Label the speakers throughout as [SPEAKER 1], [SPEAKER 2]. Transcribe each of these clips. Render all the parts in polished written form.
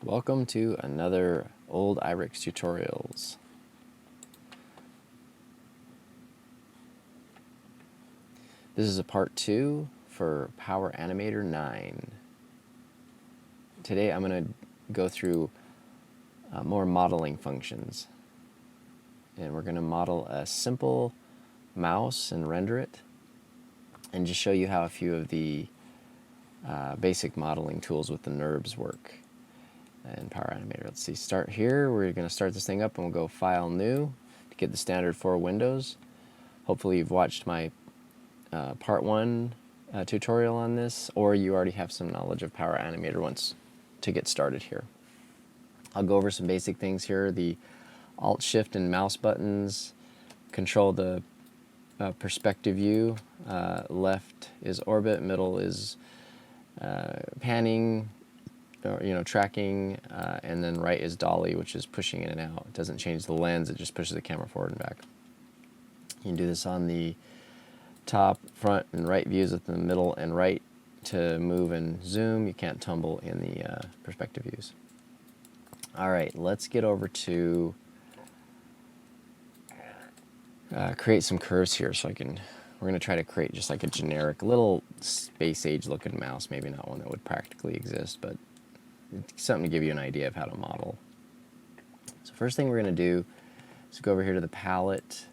[SPEAKER 1] Welcome to another old Irix tutorials. This is a part 2 for Power Animator 9. Today I'm going to go through more modeling functions. And we're going to model a simple mouse and render it, and just show you how a few of the basic modeling tools with the Nurbs work in Power Animator. Let's see, start here. We're going to start this thing up and we'll go File, New to get the standard 4 windows. Hopefully you've watched my part 1 tutorial on this, or you already have some knowledge of Power Animator once to get started here. I'll go over some basic things here. The Alt, Shift, and mouse buttons control the perspective view. Left is orbit, middle is panning, or tracking, and then right is dolly, which is pushing in and out. It doesn't change the lens, it just pushes the camera forward and back. You can do this on the top, front, and right views with the middle and right to move and zoom. You can't tumble in the perspective views. Alright, let's get over to create some curves here. We're going to try to create just like a generic little space age looking mouse, maybe not one that would practically exist, but something to give you an idea of how to model. So first thing we're going to do is go over here to the palette.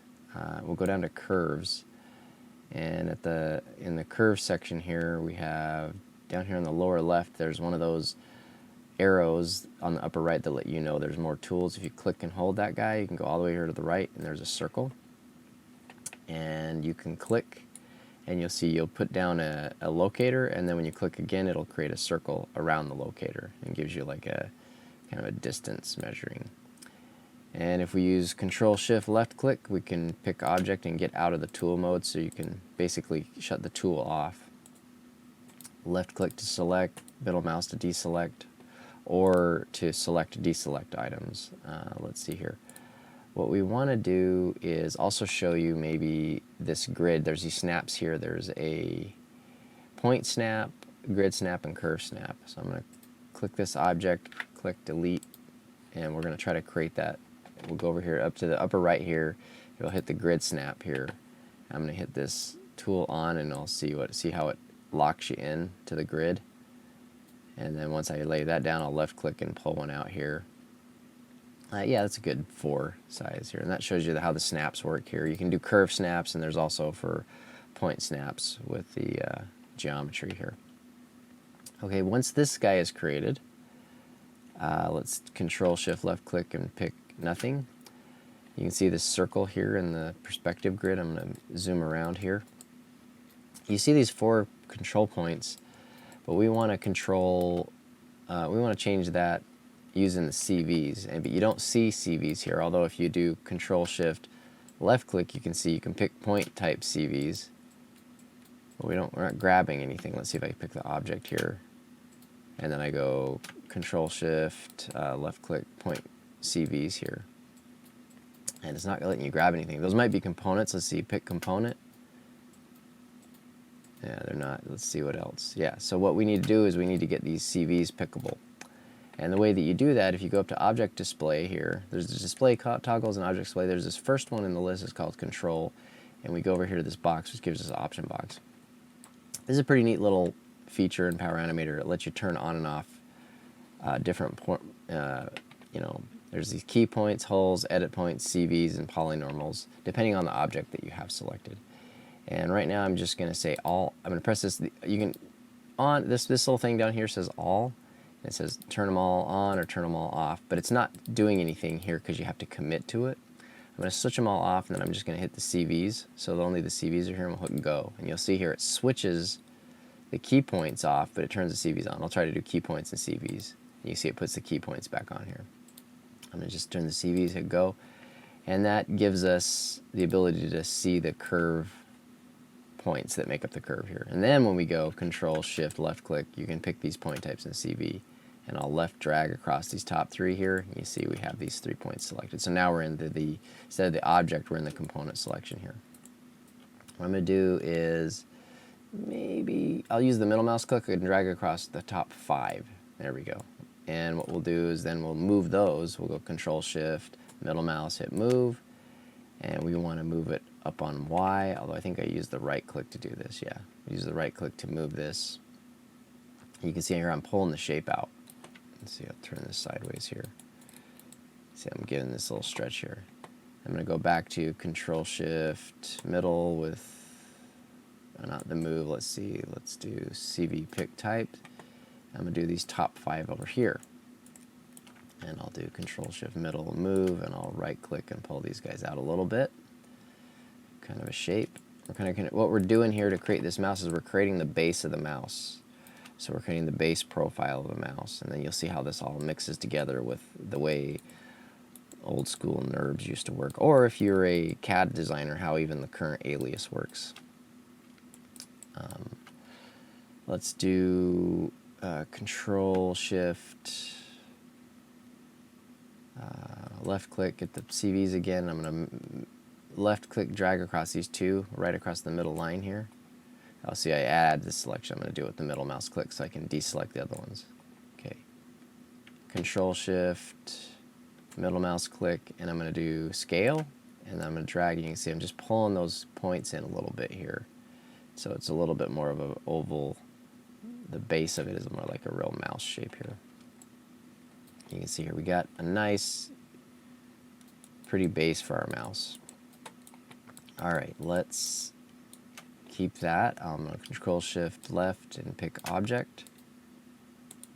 [SPEAKER 1] We'll go down to curves, and in the curve section here we have down here on the lower left there's one of those arrows on the upper right that let you know there's more tools. If you click and hold that guy, you can go all the way here to the right and there's a circle, and you can click and you'll see you'll put down a locator, and then when you click again it'll create a circle around the locator and gives you like a kind of a distance measuring. And if we use Control Shift left click, we can pick object and get out of the tool mode, so you can basically shut the tool off. Left click to select, middle mouse to deselect, or to select deselect items. Let's see here. What we want to do is also show you maybe this grid. There's these snaps here. There's a point snap, grid snap, and curve snap. So I'm going to click this object, click delete, and we're going to try to create that. We'll go over here up to the upper right here. You'll hit the grid snap here. I'm going to hit this tool on, and I'll see how it locks you in to the grid. And then once I lay that down, I'll left click and pull one out here. Yeah, that's a good 4 size here, and that shows you how the snaps work here. You can do curve snaps, and there's also for point snaps with the geometry here. Okay, once this guy is created, let's Control Shift left click and pick nothing. You can see this circle here in the perspective grid. I'm going to zoom around here. You see these 4 control points, but we want to control, we want to change that using the CVs, but you don't see CVs here, although if you do Control Shift left click, you can see you can pick point type CVs, but we're not grabbing anything. Let's see if I can pick the object here, and then I go Control Shift left click point CVs here, and it's not letting you grab anything. Those might be components. Let's see, pick component. Yeah, they're not. Let's see what else. Yeah, so what we need to do is we need to get these CVs pickable. And the way that you do that, if you go up to Object Display here, there's the display toggles and Object Display. There's this first one in the list is called Control, and we go over here to this box, which gives us an option box. This is a pretty neat little feature in Power Animator. It lets you turn on and off different, there's these key points, holes, edit points, CVs, and polynormals, depending on the object that you have selected. And right now I'm just going to say all. I'm going to press this. You can on this little thing down here says all. It says turn them all on or turn them all off, but it's not doing anything here because you have to commit to it. I'm going to switch them all off, and then I'm just going to hit the CVs, so only the CVs are here, and we'll hit go. And you'll see here it switches the key points off, but it turns the CVs on. I'll try to do key points and CVs. And you see it puts the key points back on here. I'm going to just turn the CVs, hit go, and that gives us the ability to see the curve points that make up the curve here. And then when we go Control Shift left click, you can pick these point types in CV. And I'll left drag across these top 3 here. You see we have these 3 points selected. So now we're in instead of the object, we're in the component selection here. What I'm going to do is maybe I'll use the middle mouse click and drag across the top 5. There we go. And what we'll do is then we'll move those. We'll go Control Shift, middle mouse, hit move. And we want to move it up on Y, although I think I used the right click to do this. Yeah, use the right click to move this. You can see here I'm pulling the shape out. Let's see, I'll turn this sideways here. See, I'm getting this little stretch here. I'm going to go back to Control Shift middle with, not the move, let's see, let's do CV pick type. I'm going to do these top 5 over here. And I'll do Control Shift middle move, and I'll right click and pull these guys out a little bit. Kind of a shape. What we're doing here to create this mouse is we're creating the base of the mouse. So we're creating the base profile of the mouse, and then you'll see how this all mixes together with the way old school Nurbs used to work, or if you're a CAD designer, how even the current alias works. Let's do Control Shift left click, get the CVs again. I'm going to left click, drag across these two, right across the middle line here. I'll see I add this selection. I'm going to do it with the middle mouse click so I can deselect the other ones. Okay. Control Shift, middle mouse click, and I'm going to do scale, and I'm going to drag. You can see I'm just pulling those points in a little bit here. So it's a little bit more of an oval. The base of it is more like a real mouse shape here. You can see here we got a nice, pretty base for our mouse. All right, let's keep that. I'm going to Control Shift left and pick Object,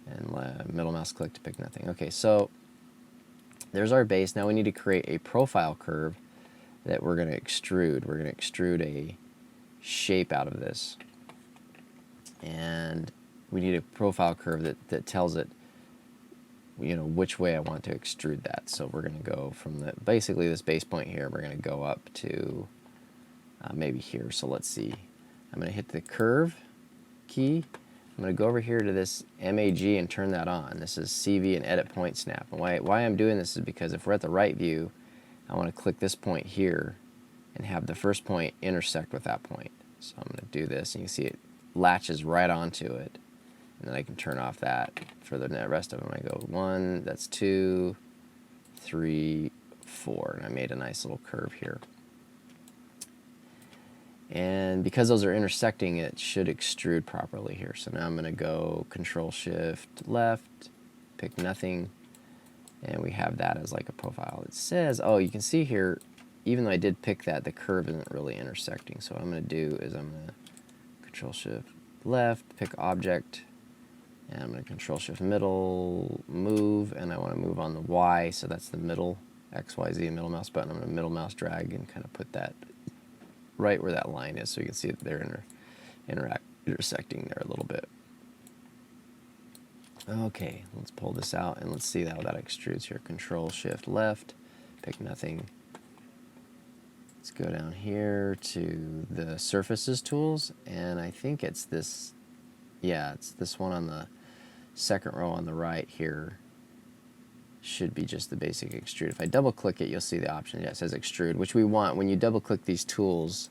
[SPEAKER 1] and middle mouse click to pick nothing. Okay, so there's our base. Now we need to create a profile curve that we're going to extrude. We're going to extrude a shape out of this, and we need a profile curve that tells it, you know, which way I want to extrude that. So we're going to go from basically this base point here, we're going to go up to maybe here. So let's see. I'm going to hit the curve key. I'm going to go over here to this MAG and turn that on. This is CV and edit point snap. And why I'm doing this is because if we're at the right view, I want to click this point here and have the first point intersect with that point. So I'm going to do this, and you can see it latches right onto it. And then I can turn off that for the rest of them. I go 1, that's 2, 3, 4, and I made a nice little curve here. And because those are intersecting, it should extrude properly here. So now I'm going to go Control Shift left, pick nothing, and we have that as like a profile. It says, oh, you can see here, even though I did pick that, the curve isn't really intersecting. So what I'm going to do is I'm going to Control Shift left, pick Object, and I'm going to Control Shift middle, move, and I want to move on the Y, so that's the middle, X, Y, Z, middle mouse button. I'm going to middle mouse drag and kind of put that right where that line is, so you can see that they're intersecting there a little bit. Okay, let's pull this out and let's see how that extrudes here. Control Shift left, pick nothing. Let's go down here to the Surfaces tools, and I think it's this, yeah, it's this one on the second row on the right here. Should be just the basic extrude. If I double click it, you'll see the option. Yeah, it says extrude, which we want. When you double click these tools,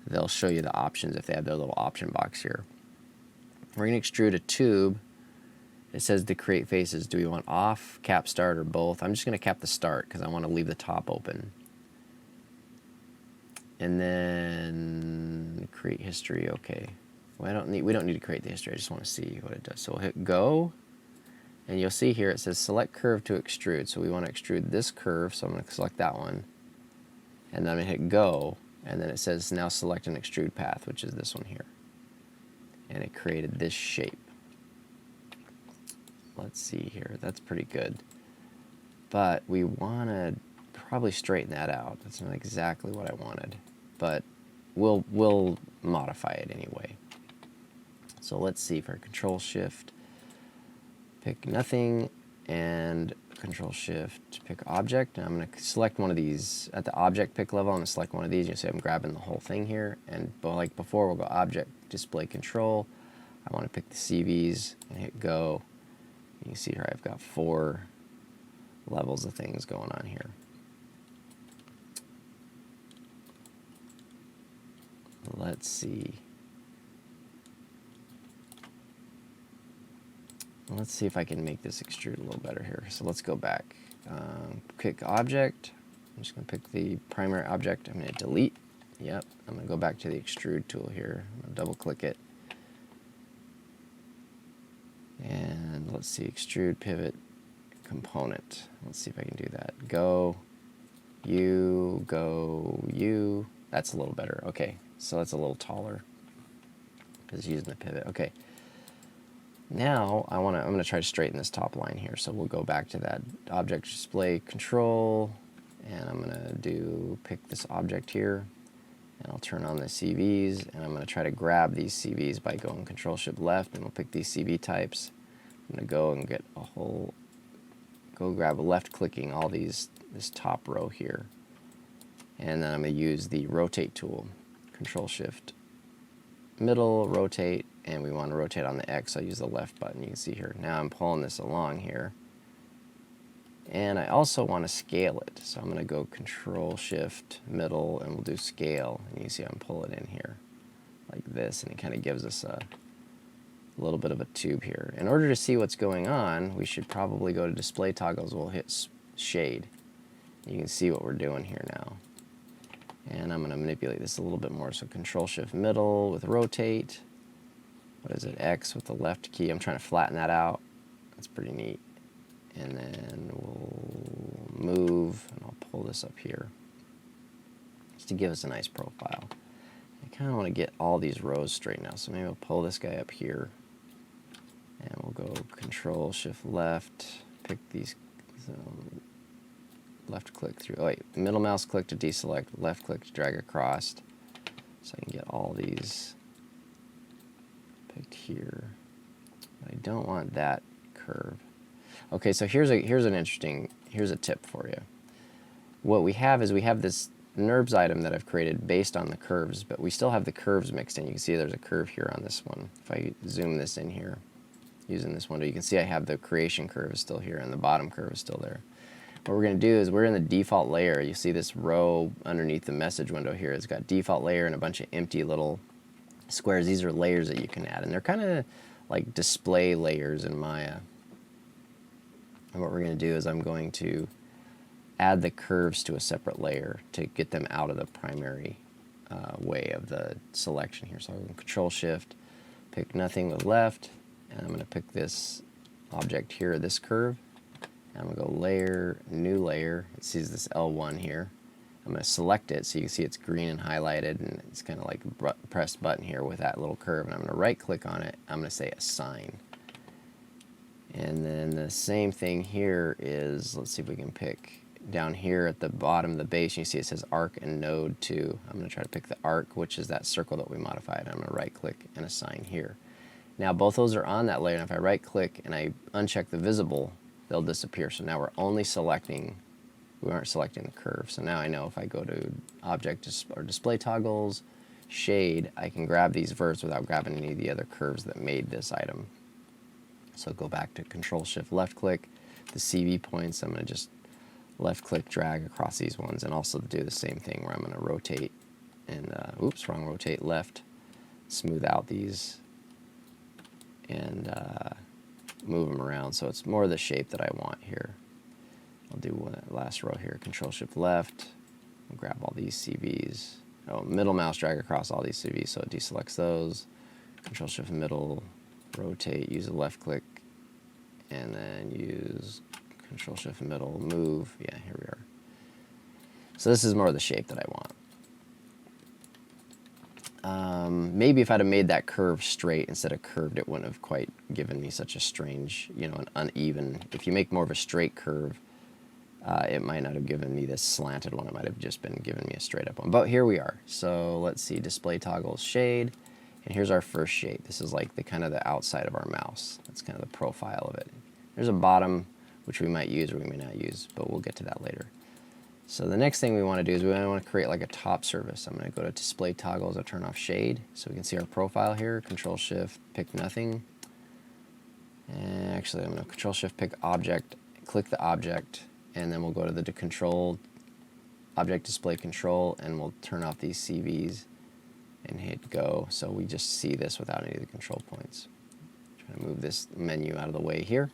[SPEAKER 1] they'll show you the options if they have their little option box here. We're going to extrude a tube. It says to create faces. Do we want off, cap, start, or both? I'm just going to cap the start because I want to leave the top open. And then create history. Okay. Well, we don't need to create the history. I just want to see what it does. So we'll hit go. And you'll see here it says select curve to extrude. So we want to extrude this curve, so I'm going to select that one. And then I'm going to hit go, and then it says now select an extrude path, which is this one here. And it created this shape. Let's see here. That's pretty good. But we want to probably straighten that out. That's not exactly what I wanted. But we'll modify it anyway. So let's see for Control Shift. Pick nothing, and Control Shift, pick object, and I'm going to select one of these. At the object pick level, I'm going to select one of these. You see I'm grabbing the whole thing here, and like before, we'll go object, display control. I want to pick the CVs and hit go. You can see here I've got 4 levels of things going on here. Let's see. Let's see if I can make this extrude a little better here. So let's go back. Pick object. I'm just going to pick the primary object. I'm going to delete. Yep. I'm going to go back to the extrude tool here. I'm going to double click it. And let's see, extrude pivot component. Let's see if I can do that. Go, you. That's a little better. Okay, so that's a little taller because using the pivot. Okay. Now I'm going to try to straighten this top line here. So we'll go back to that object display control, and I'm going to pick this object here, and I'll turn on the CVs, and I'm going to try to grab these CVs by going Control Shift left, and we'll pick these CV types. I'm going to go and get go grab left clicking all this top row here, and then I'm going to use the rotate tool, Control Shift middle, rotate, and we want to rotate on the X, so I use the left button. You can see here. Now I'm pulling this along here. And I also want to scale it. So I'm going to go Control Shift middle, and we'll do scale. And you can see I'm pulling it in here like this, and it kind of gives us a little bit of a tube here. In order to see what's going on, we should probably go to display toggles. We'll hit shade. You can see what we're doing here now. And I'm going to manipulate this a little bit more. So Control Shift middle with rotate. What is it? X with the left key. I'm trying to flatten that out. That's pretty neat. And then we'll move, and I'll pull this up here just to give us a nice profile. I kind of want to get all these rows straightened out. So maybe I'll pull this guy up here, and we'll go Control Shift left, pick these. Left click through. Oh wait, middle mouse click to deselect, left click to drag across, so I can get all these picked here. But I don't want that curve. Okay, so here's a tip for you. What we have is we have this Nurbs item that I've created based on the curves, but we still have the curves mixed in. You can see there's a curve here on this one. If I zoom this in here, using this window, you can see I have the creation curve is still here, and the bottom curve is still there. What we're going to do is we're in the default layer. You see this row underneath the message window here. It's got default layer and a bunch of empty little squares. These are layers that you can add, and they're kind of like display layers in Maya. And what we're going to do is I'm going to add the curves to a separate layer to get them out of the primary way of the selection here. So I'm going to Control Shift, pick nothing with left, and I'm going to pick this object here, this curve. I'm going to go layer, new layer. It sees this L1 here. I'm going to select it so you can see it's green and highlighted, and it's kind of like a pressed button here with that little curve. And I'm going to right click on it. I'm going to say assign. And then the same thing here is, let's see if we can pick down here at the bottom of the base. You see it says arc and node 2. I'm going to try to pick the arc, which is that circle that we modified. I'm going to right click and assign here. Now both those are on that layer, and if I right click and I uncheck the visible, they'll disappear. So now we're only selecting, we aren't selecting the curve. So now I know if I go to object or display toggles, shade, I can grab these verts without grabbing any of the other curves that made this item. So go back to Control Shift left click, the CV points, I'm going to just left click drag across these ones, and also do the same thing where I'm going to rotate and, oops, wrong, rotate left, smooth out these, and move them around so it's more the shape that I want here. I'll do one last row here, Control Shift left, I'll grab all these CVs. Oh, middle mouse drag across all these CVs so it deselects those. Control Shift middle, rotate, use a left click, and then use Control Shift middle, move. Yeah, here we are. So this is more of the shape that I want. Maybe if I'd have made that curve straight instead of curved, it wouldn't have quite given me such a strange, you know, an uneven. If you make more of a straight curve, it might not have given me this slanted one. It might have just been giving me a straight up one. But here we are. So let's see, display toggles, shade, and here's our first shape. This is like the kind of the outside of our mouse. That's kind of the profile of it. There's a bottom, which we might use or we may not use, but we'll get to that later. So the next thing we want to do is we want to create like a top surface. I'm going to go to display toggles, I'll turn off shade so we can see our profile here. Control Shift, pick nothing. And actually I'm going to Control Shift, pick object, click the object, and then we'll go to the control, object display control, and we'll turn off these CVs and hit go so we just see this without any of the control points. Try I'm gonna move this menu out of the way here.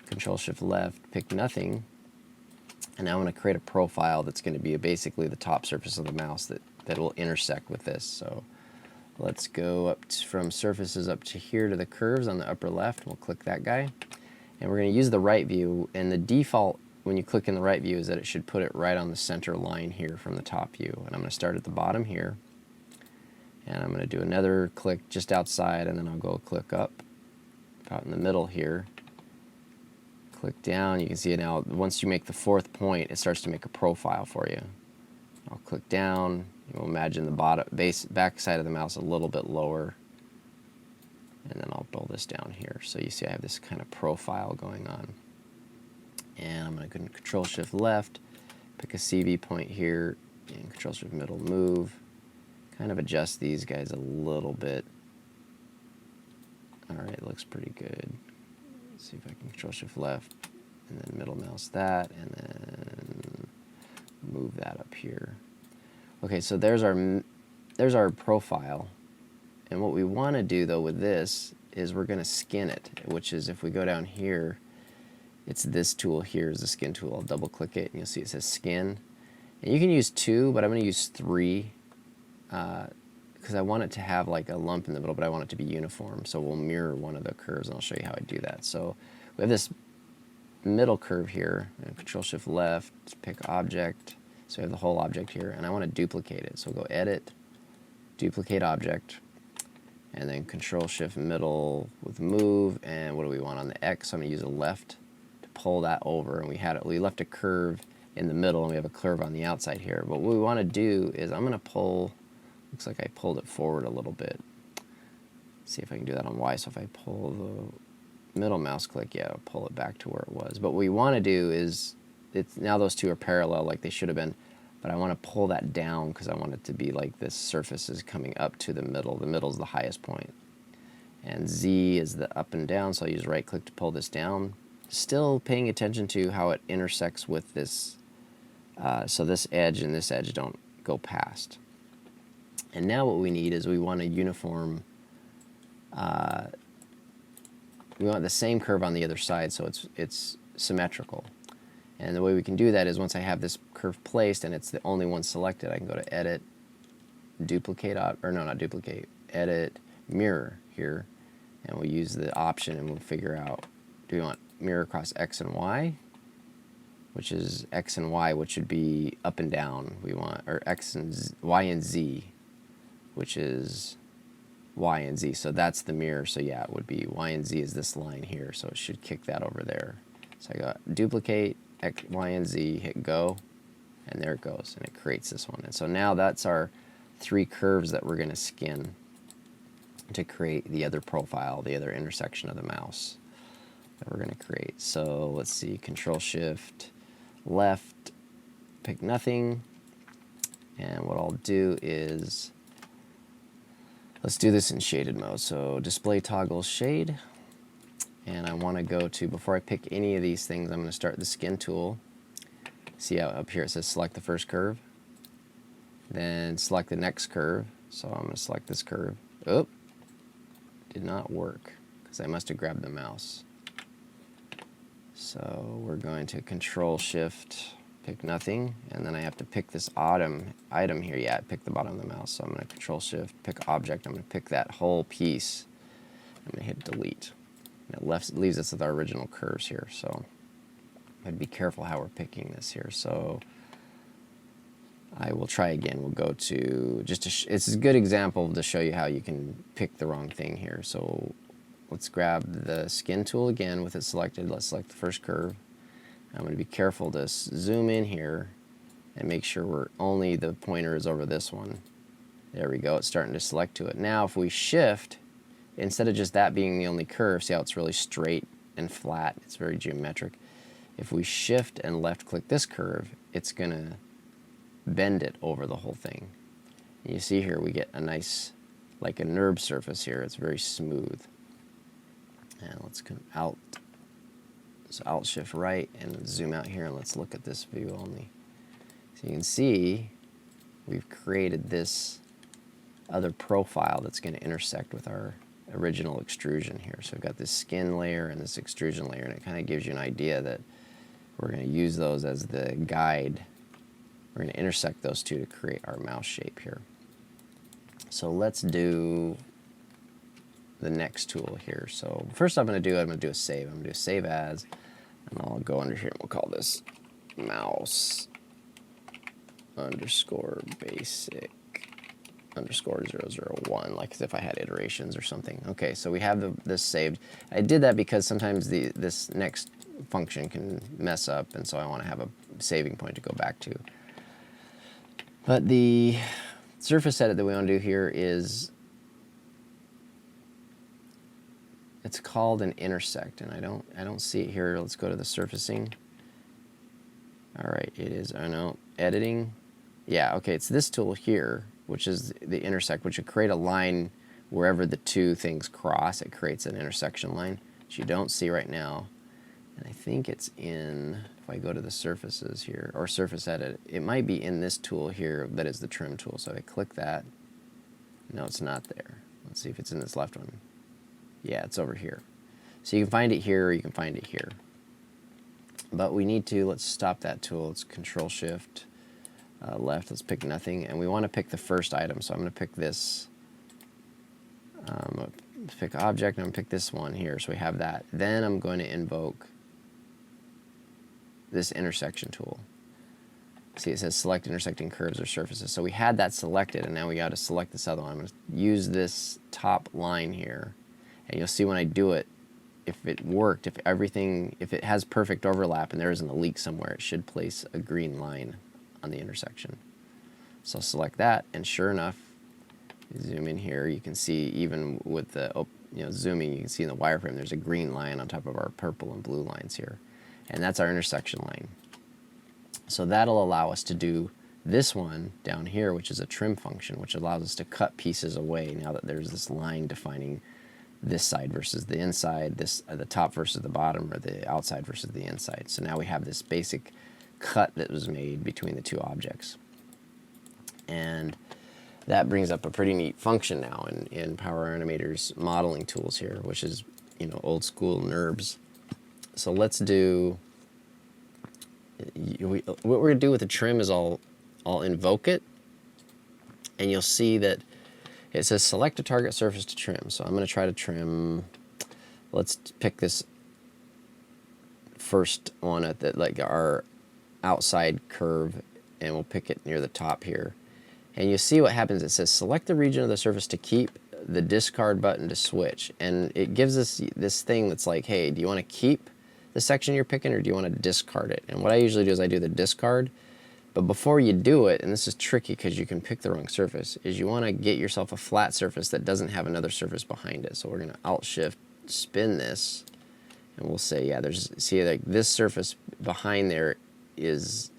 [SPEAKER 1] Control Shift left, pick nothing. And now I'm going to create a profile that's going to be basically the top surface of the mouse that will intersect with this. So let's go up from surfaces up to here to the curves on the upper left. We'll click that guy. And we're going to use the right view. And the default, when you click in the right view, is that it should put it right on the center line here from the top view. And I'm going to start at the bottom here. And I'm going to do another click just outside, and then I'll go click up about in the middle here. Click down, you can see it now. Once you make the fourth point, it starts to make a profile for you. I'll click down. You'll imagine the back side of the mouse a little bit lower. And then I'll pull this down here. So you see I have this kind of profile going on. And I'm going to go Control Shift left, pick a CV point here, and Control Shift middle move. Kind of adjust these guys a little bit. Alright, looks pretty good. Let's see if I can Control Shift left, and then middle mouse that, and then move that up here. Okay, so there's our profile. And what we want to do though with this is we're going to skin it, which is if we go down here, it's this tool here is the skin tool. I'll double click it and you'll see it says skin. And you can use 2, but I'm going to use 3 because I want it to have like a lump in the middle, but I want it to be uniform. So we'll mirror one of the curves, and I'll show you how I do that. So we have this middle curve here, and Control Shift left, pick object. So we have the whole object here, and I want to duplicate it. So go Edit, Duplicate Object, and then Control Shift middle with Move. And what do we want on the X? So I'm going to use a left to pull that over, and we left a curve in the middle, and we have a curve on the outside here. But what we want to do is I'm going to pull. Looks like I pulled it forward a little bit. Let's see if I can do that on Y. So if I pull the middle mouse click, yeah, I'll pull it back to where it was. But what we want to do is, now those two are parallel like they should have been, but I want to pull that down because I want it to be like this surface is coming up to the middle. The middle is the highest point. And Z is the up and down, so I'll use right click to pull this down. Still paying attention to how it intersects with this, so this edge and this edge don't go past. And now what we need is we want a uniform, we want the same curve on the other side so it's symmetrical. And the way we can do that is once I have this curve placed and it's the only one selected, I can go to Edit, Duplicate, or no, not Duplicate, Edit, Mirror here, and we'll use the option and we'll figure out, do we want mirror across X and Y, which is X and Y, which should be up and down. We want, or X and Z, Y and Z, which is Y and Z. So that's the mirror. So yeah, it would be Y and Z is this line here. So it should kick that over there. So I got duplicate, X, Y and Z, hit go, and there it goes. And it creates this one. And so now that's our 3 curves that we're going to skin to create the other profile, the other intersection of the mouse that we're going to create. So let's see, Control Shift left, pick nothing. And what I'll do is, let's do this in shaded mode. So display toggle shade, and I want to go to, before I pick any of these things, I'm going to start the skin tool. See how up here it says select the first curve, then select the next curve. So I'm going to select this curve. Oh, did not work because I must have grabbed the mouse. So we're going to Control Shift, pick nothing, and then I have to pick this item here. Yeah, pick the bottom of the mouse. So I'm going to Control Shift, pick object. I'm going to pick that whole piece. I'm going to hit delete. And it leaves us with our original curves here. So I'd be careful how we're picking this here. So I will try again. We'll go to it's a good example to show you how you can pick the wrong thing here. So let's grab the skin tool again with it selected. Let's select the first curve. I'm going to be careful to zoom in here and make sure the pointer is over this one. There we go, it's starting to select to it. Now if we shift, instead of just that being the only curve, see how it's really straight and flat, it's very geometric. If we shift and left click this curve, it's going to bend it over the whole thing. And you see here we get a nice, like a Nurbs surface here, it's very smooth. And let's come out. So Alt Shift right and zoom out here and let's look at this view only. So you can see we've created this other profile that's going to intersect with our original extrusion here. So we've got this skin layer and this extrusion layer, and it kind of gives you an idea that we're going to use those as the guide. We're going to intersect those two to create our mouse shape here. So let's do the next tool here. So first I'm going to do a save. I'm going to do a save as, and I'll go under here and we'll call this mouse underscore basic underscore 001, like as if I had iterations or something. Okay, so we have this saved. I did that because sometimes this next function can mess up, and so I want to have a saving point to go back to. But the surface edit that we want to do here is, it's called an intersect, and I don't see it here. Let's go to the surfacing. All right, it is, I know, editing. Yeah, okay, it's this tool here, which is the intersect, which would create a line wherever the two things cross. It creates an intersection line, which you don't see right now. And I think it's in, if I go to the surfaces here, or surface edit, it might be in this tool here that is the trim tool. So if I click that, no, it's not there. Let's see if it's in this left one. Yeah, it's over here. So you can find it here, or you can find it here. But we need to, let's stop that tool. Let's Control Shift left. Let's pick nothing, and we want to pick the first item. So I'm going to pick this. Pick object, and I'm going to pick this one here. So we have that. Then I'm going to invoke this intersection tool. See, it says select intersecting curves or surfaces. So we had that selected, and now we got to select this other one. I'm going to use this top line here, and you'll see when I do it, if it worked, if it has perfect overlap and there isn't a leak somewhere, it should place a green line on the intersection. So select that, and sure enough, zoom in here, you can see even with the zooming, you can see in the wireframe there's a green line on top of our purple and blue lines here, and that's our intersection line. So that'll allow us to do this one down here, which is a trim function, which allows us to cut pieces away now that there's this line defining this side versus the inside, the top versus the bottom, or the outside versus the inside. So now we have this basic cut that was made between the two objects. And that brings up a pretty neat function now in Power Animator's modeling tools here, which is, old school Nurbs. So let's do, what we're going to do with the trim is I'll invoke it, and you'll see that it says select a target surface to trim. So I'm going to try to trim, let's pick this first one at our outside curve, and we'll pick it near the top here. And you see what happens. It says select the region of the surface to keep, the discard button to switch. And it gives us this thing that's like, hey, do you want to keep the section you're picking, or do you want to discard it? And what I usually do is I do the discard. But before you do it, and this is tricky because you can pick the wrong surface, is you want to get yourself a flat surface that doesn't have another surface behind it. So we're going to Alt-Shift spin this, and we'll say, yeah, see, like this surface behind there is,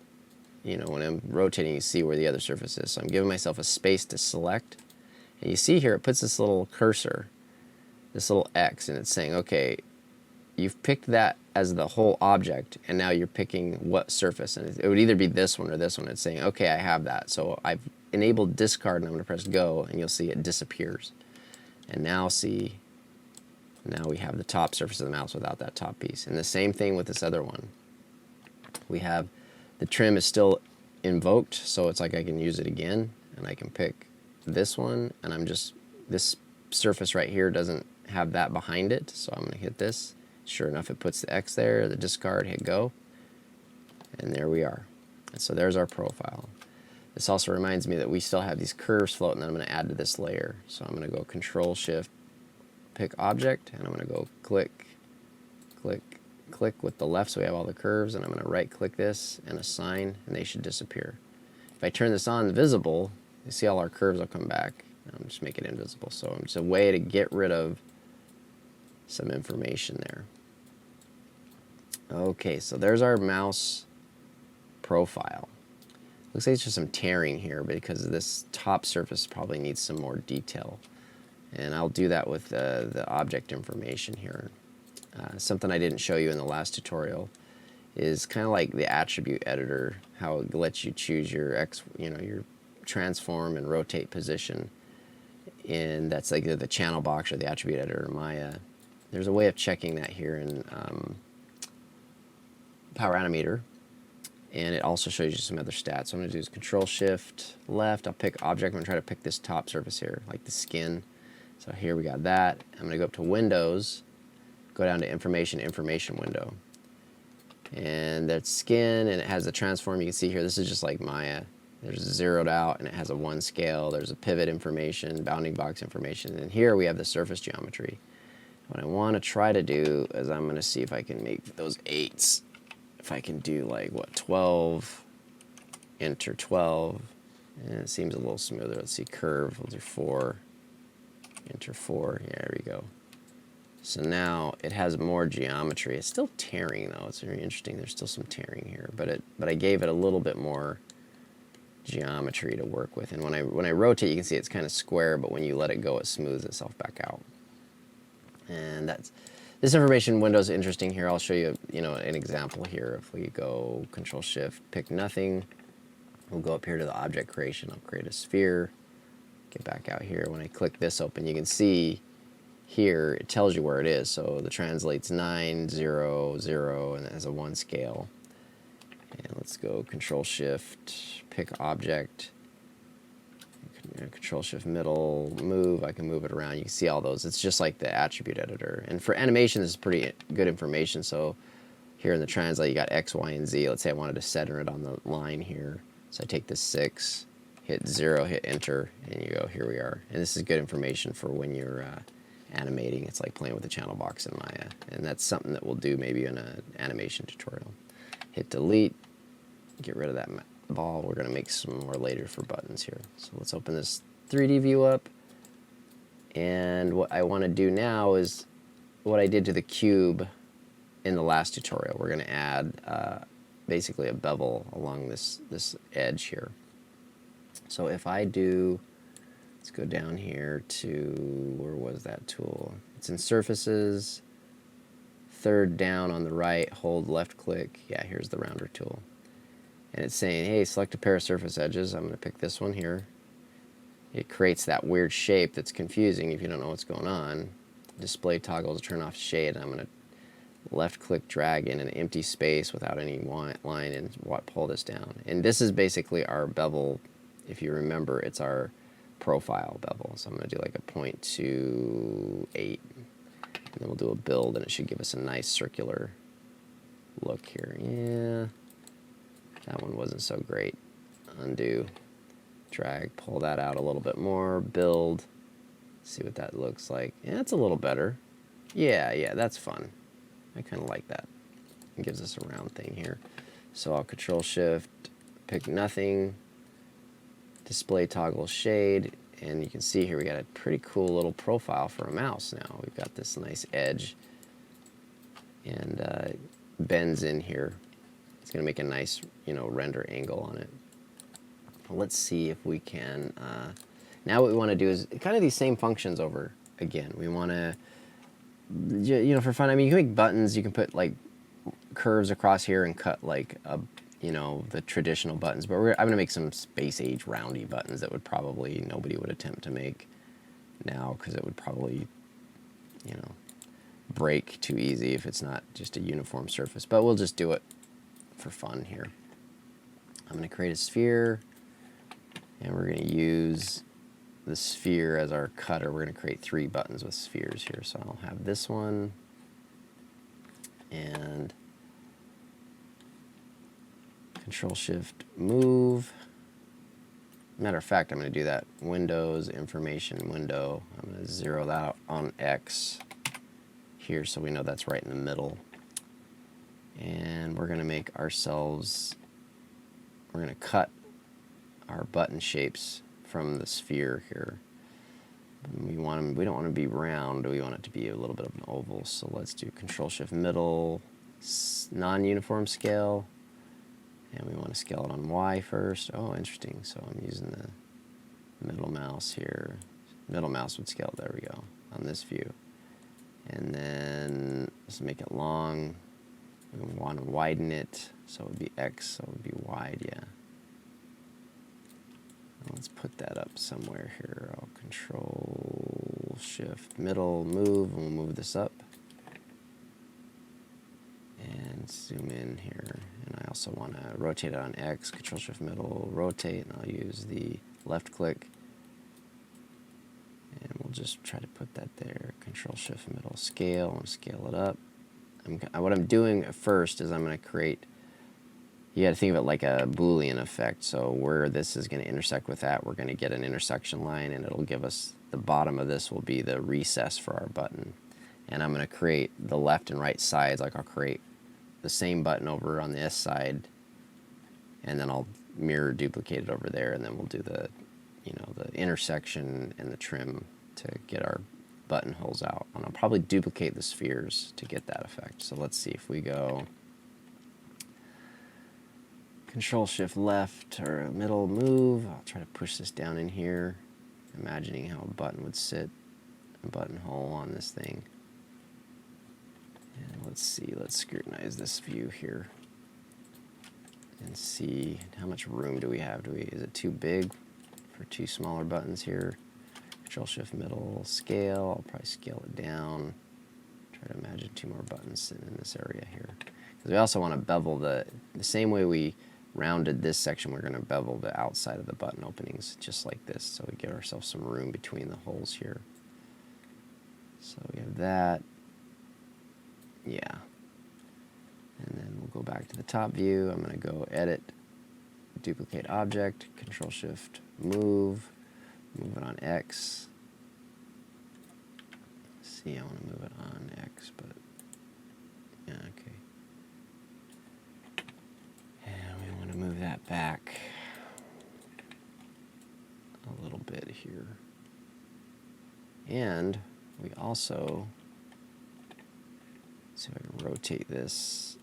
[SPEAKER 1] when I'm rotating, you see where the other surface is. So I'm giving myself a space to select. And you see here, it puts this little cursor, this little X, and it's saying, okay, you've picked that as the whole object, and now you're picking what surface. And it would either be this one or this one. It's saying, okay, I have that. So I've enabled discard, and I'm going to press go, and you'll see it disappears. And now we have the top surface of the mouse without that top piece. And the same thing with this other one. We have the trim is still invoked, so it's like I can use it again, and I can pick this one, and this surface right here doesn't have that behind it, so I'm going to hit this. Sure enough, it puts the X there, the discard, hit go, and there we are. And so there's our profile. This also reminds me that we still have these curves floating that I'm going to add to this layer. So I'm going to go Control Shift, pick object, and I'm going to go click, click, click with the left so we have all the curves, and I'm going to right click this and assign, and they should disappear. If I turn this on visible, you see all our curves will come back. I'm just make it invisible. So it's a way to get rid of some information there. Okay, so there's our mouse profile. Looks like it's just some tearing here because this top surface probably needs some more detail. And I'll do that with the object information here. Something I didn't show you in the last tutorial is kind of like the attribute editor, how it lets you choose your your transform and rotate position in, that's like the channel box or the attribute editor in Maya. There's a way of checking that here in Power Animator, and it also shows you some other stats. So I'm going to do is Control-Shift-Left. I'll pick Object. I'm going to try to pick this top surface here, like the skin. So here we got that. I'm going to go up to Windows, go down to Information window. And that's skin, and it has the transform. You can see here, this is just like Maya. There's zeroed out, and it has a 1 scale. There's a pivot information, bounding box information. And here we have the surface geometry. What I want to try to do is I'm going to see if I can make those 8s. If I can do like, what, 12, enter 12. And it seems a little smoother. Let's see, curve, we'll do 4, enter 4. Yeah, there we go. So now it has more geometry. It's still tearing though. It's very interesting. There's still some tearing here, but I gave it a little bit more geometry to work with. And when I rotate, you can see it's kind of square, but when you let it go, it smooths itself back out. And this information window is interesting here. I'll show you, an example here. If we go Control-Shift, pick nothing, we'll go up here to the object creation. I'll create a sphere. Get back out here. When I click this open, you can see here it tells you where it is. So the translates 9, 0, 0, and it has a 1 scale. And let's go Control-Shift, pick object, Control-Shift middle, move. I can move it around. You can see all those. It's just like the attribute editor. And for animation, this is pretty good information. So here in the translate, you got X, Y, and Z. Let's say I wanted to center it on the line here. So I take this 6, hit 0, hit enter, and you go, here we are. And this is good information for when you're animating. It's like playing with the channel box in Maya. And that's something that we'll do maybe in an animation tutorial. Hit delete, get rid of that ball. We're going to make some more later for buttons here. So let's open this 3D view up. And what I want to do now is what I did to the cube in the last tutorial. We're going to add basically a bevel along this edge here. So if I do, let's go down here to, where was that tool? It's in Surfaces. Third down on the right, hold left click. Yeah, here's the rounder tool. And it's saying, hey, select a pair of surface edges. I'm going to pick this one here. It creates that weird shape that's confusing if you don't know what's going on. Display toggles, turn off shade. I'm going to left click, drag in an empty space without any line and pull this down. And this is basically our bevel. If you remember, it's our profile bevel. So I'm going to do like a 0.28. And then we'll do a build, and it should give us a nice circular look here. Yeah, that one wasn't so great. Undo, drag, pull that out a little bit more, build, see what that looks like. Yeah, it's a little better. Yeah, that's fun. I kind of like that. It gives us a round thing here. So I'll Control-Shift, pick nothing, display toggle shade. And you can see here we got a pretty cool little profile for a mouse now. We've got this nice edge and bends in here. It's going to make a nice, render angle on it. Let's see if we can. Now what we want to do is kind of these same functions over again. We want to, for fun. I mean, you can make buttons. You can put like curves across here and cut like a. The traditional buttons, but I'm going to make some space age roundy buttons that would probably nobody would attempt to make now because it would probably, break too easy if it's not just a uniform surface. But we'll just do it for fun here. I'm going to create a sphere, and we're going to use the sphere as our cutter. We're going to create 3 buttons with spheres here. So I'll have this one, and Control-Shift, move. Matter of fact, I'm going to do that. Windows, information window. I'm going to zero that out on X here so we know that's right in the middle. And we're going to make ourselves, we're going to cut our button shapes from the sphere here. We don't want to be round, we want it to be a little bit of an oval. So let's do Control-Shift middle, non-uniform scale. And we want to scale it on Y first. Oh, interesting. So I'm using the middle mouse here. Middle mouse would scale, there we go, on this view. And then let's make it long. We want to widen it. So it would be X, so it would be wide, yeah. Let's put that up somewhere here. I'll Control Shift Middle Move, and we'll move this up. And zoom in here. And I also want to rotate it on X, Control Shift Middle, rotate, and I'll use the left click. And we'll just try to put that there. Control Shift Middle, scale, and scale it up. What I'm doing first is I'm going to create, you got to think of it like a Boolean effect. So where this is going to intersect with that, we're going to get an intersection line, and it'll give us, the bottom of this will be the recess for our button. And I'm going to create the left and right sides, like I'll create the same button over on this side, and then I'll mirror duplicate it over there, and then we'll do the, the intersection and the trim to get our buttonholes out. And I'll probably duplicate the spheres to get that effect. So let's see if we go Control Shift Left or Middle Move. I'll try to push this down in here, imagining how a button would sit, a buttonhole on this thing. And let's see, let's scrutinize this view here and see how much room do we have. Is it too big for two smaller buttons here? Control Shift Middle, scale. I'll probably scale it down. Try to imagine two more buttons sitting in this area here. Because we also want to bevel the same way we rounded this section, we're going to bevel the outside of the button openings just like this, so we give ourselves some room between the holes here. So we have that. Yeah. And then we'll go back to the top view. I'm going to go Edit, Duplicate Object, Control Shift Move, move it on X. See, I want to move it on X, but yeah, okay. And we want to move that back a little bit here. And we also, let's see if I can rotate this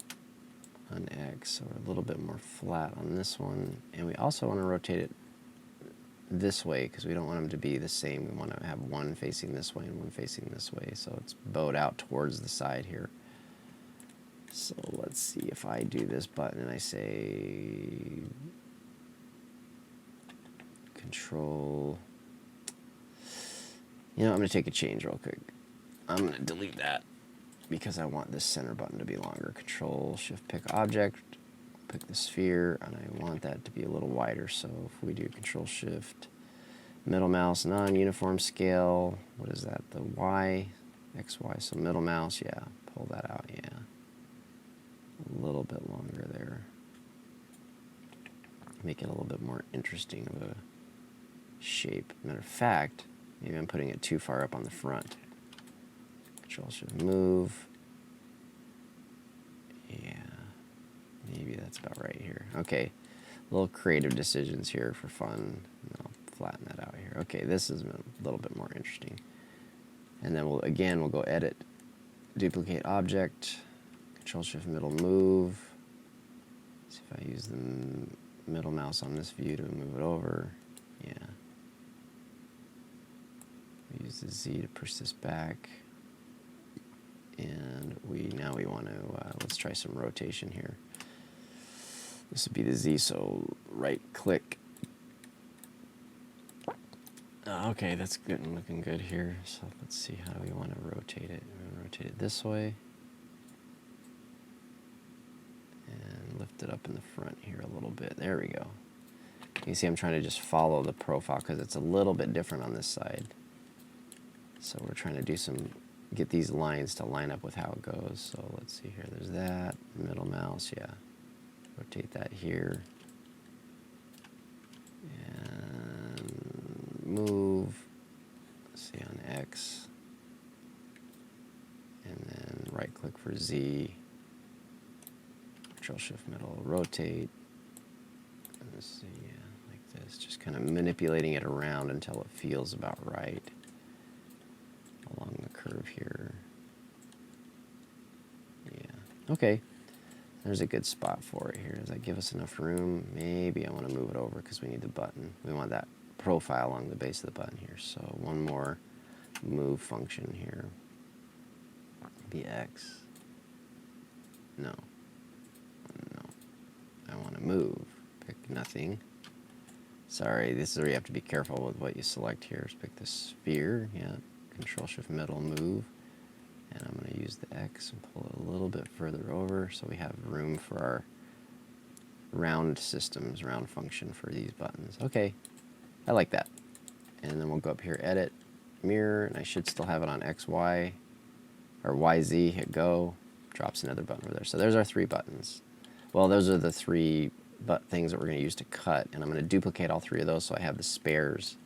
[SPEAKER 1] on X so we're a little bit more flat on this one. And we also want to rotate it this way because we don't want them to be the same. We want to have one facing this way and one facing this way, so it's bowed out towards the side here. So let's see if I do this button and I say Control. I'm going to take a change real quick. I'm going to delete that because I want this center button to be longer. Control Shift Pick Object, pick the sphere, and I want that to be a little wider. So if we do Control Shift Middle Mouse, non-uniform scale, what is that? The Y, XY. So middle mouse, yeah, pull that out, yeah. A little bit longer there. Make it a little bit more interesting of a shape. Matter of fact, maybe I'm putting it too far up on the front. Control Shift Move. Yeah, maybe that's about right here. Okay, little creative decisions here for fun. I'll flatten that out here. Okay, this is a little bit more interesting. And then we'll go Edit, Duplicate Object, Control Shift Middle Move. See if I use the middle mouse on this view to move it over. Yeah. Use the Z to push this back. And now we want to, let's try some rotation here. This would be the Z, so right click. Okay, that's good and looking good here. So let's see, how do we want to rotate it? We're going to rotate it this way. And lift it up in the front here a little bit. There we go. You can see I'm trying to just follow the profile because it's a little bit different on this side. So we're trying to do get these lines to line up with how it goes. So let's see here, there's that, middle mouse, yeah. Rotate that here. And move, let's see, on X. And then right click for Z. Control Shift Middle, rotate. Let's see, yeah, like this. Just kind of manipulating it around until it feels about right along the curve here. Yeah, okay. There's a good spot for it here. Does that give us enough room? Maybe I want to move it over because we need the button. We want that profile along the base of the button here. So one more move function here. Maybe X. No. I want to move. Pick nothing. Sorry, this is where you have to be careful with what you select here. Just pick the sphere, yeah, Control Shift Middle Move, and I'm going to use the X and pull it a little bit further over so we have room for our round systems, round function for these buttons. Okay, I like that. And then we'll go up here, Edit, Mirror, and I should still have it on X, Y, or YZ, hit Go, drops another button over there. So there's our 3 buttons. Well, those are the 3 things that we're going to use to cut, and I'm going to duplicate all 3 of those so I have the spares.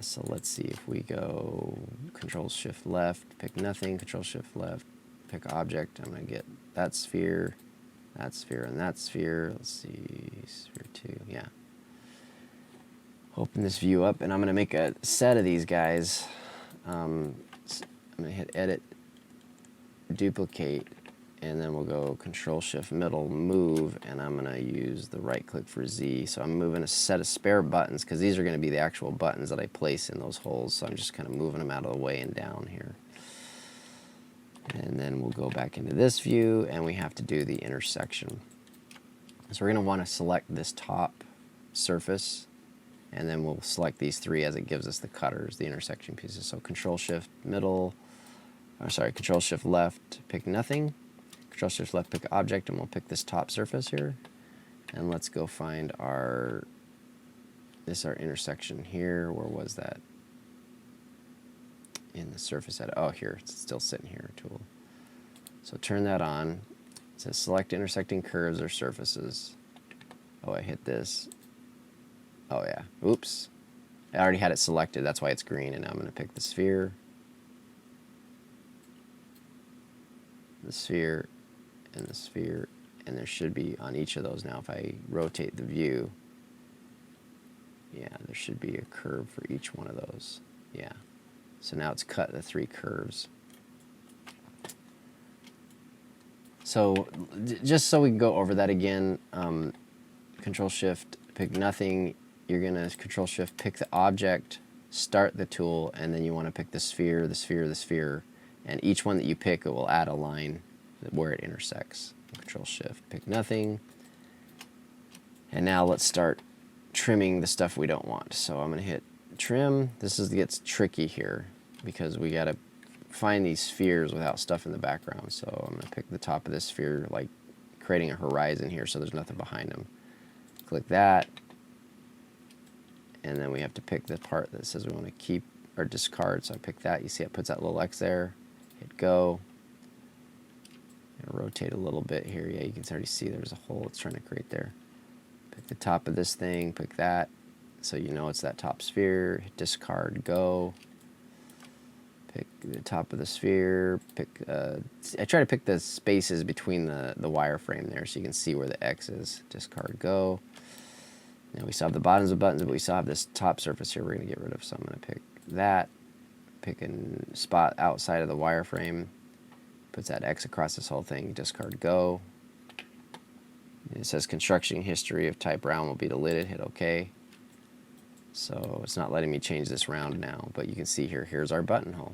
[SPEAKER 1] So let's see if we go Control Shift Left, pick nothing, Control Shift Left, pick object. I'm going to get that sphere, and that sphere. Let's see, sphere 2, yeah. Open this view up, and I'm going to make a set of these guys. I'm going to hit Edit, Duplicate, and then we'll go Control Shift Middle Move, and I'm going to use the right click for Z. So I'm moving a set of spare buttons because these are going to be the actual buttons that I place in those holes. So I'm just kind of moving them out of the way and down here. And then we'll go back into this view, and we have to do the intersection. So we're going to want to select this top surface, and then we'll select these 3 as it gives us the cutters, the intersection pieces. So Control Shift Middle, or sorry, Control Shift Left, pick nothing. Control Shift Left, pick object, and we'll pick this top surface here. And let's go find our, this is our intersection here. Where was that? In the surface edit. Oh, here, it's still sitting here, tool. So turn that on. It says select intersecting curves or surfaces. Oh, I hit this. Oh yeah, oops. I already had it selected, that's why it's green, and now I'm going to pick the sphere, and the sphere, and there should be on each of those now, if I rotate the view, yeah, there should be a curve for each one of those. Yeah. So now it's cut the 3 curves. So just so we can go over that again, Control Shift, pick nothing. You're going to Control Shift, pick the object, start the tool, and then you want to pick the sphere, the sphere, the sphere. And each one that you pick, it will add a line where it intersects. Control Shift, pick nothing. And now let's start trimming the stuff we don't want. So I'm going to hit Trim. This gets tricky here because we got to find these spheres without stuff in the background. So I'm going to pick the top of this sphere, like creating a horizon here so there's nothing behind them. Click that. And then we have to pick the part that says we want to keep or discard. So I pick that. You see it puts that little X there. Hit Go. And rotate a little bit here. Yeah, you can already see there's a hole it's trying to create there. Pick the top of this thing. Pick that. So you know it's that top sphere. Hit discard. Go. Pick the top of the sphere. Pick. I try to pick the spaces between the wireframe there so you can see where the X is. Discard. Go. Now we still have the bottoms of buttons, but we still have this top surface here we're going to get rid of. So I'm going to pick that, pick a spot outside of the wireframe, puts that X across this whole thing, discard Go. And it says construction history of type round will be deleted, hit OK. So it's not letting me change this round now, but you can see here, here's our buttonhole.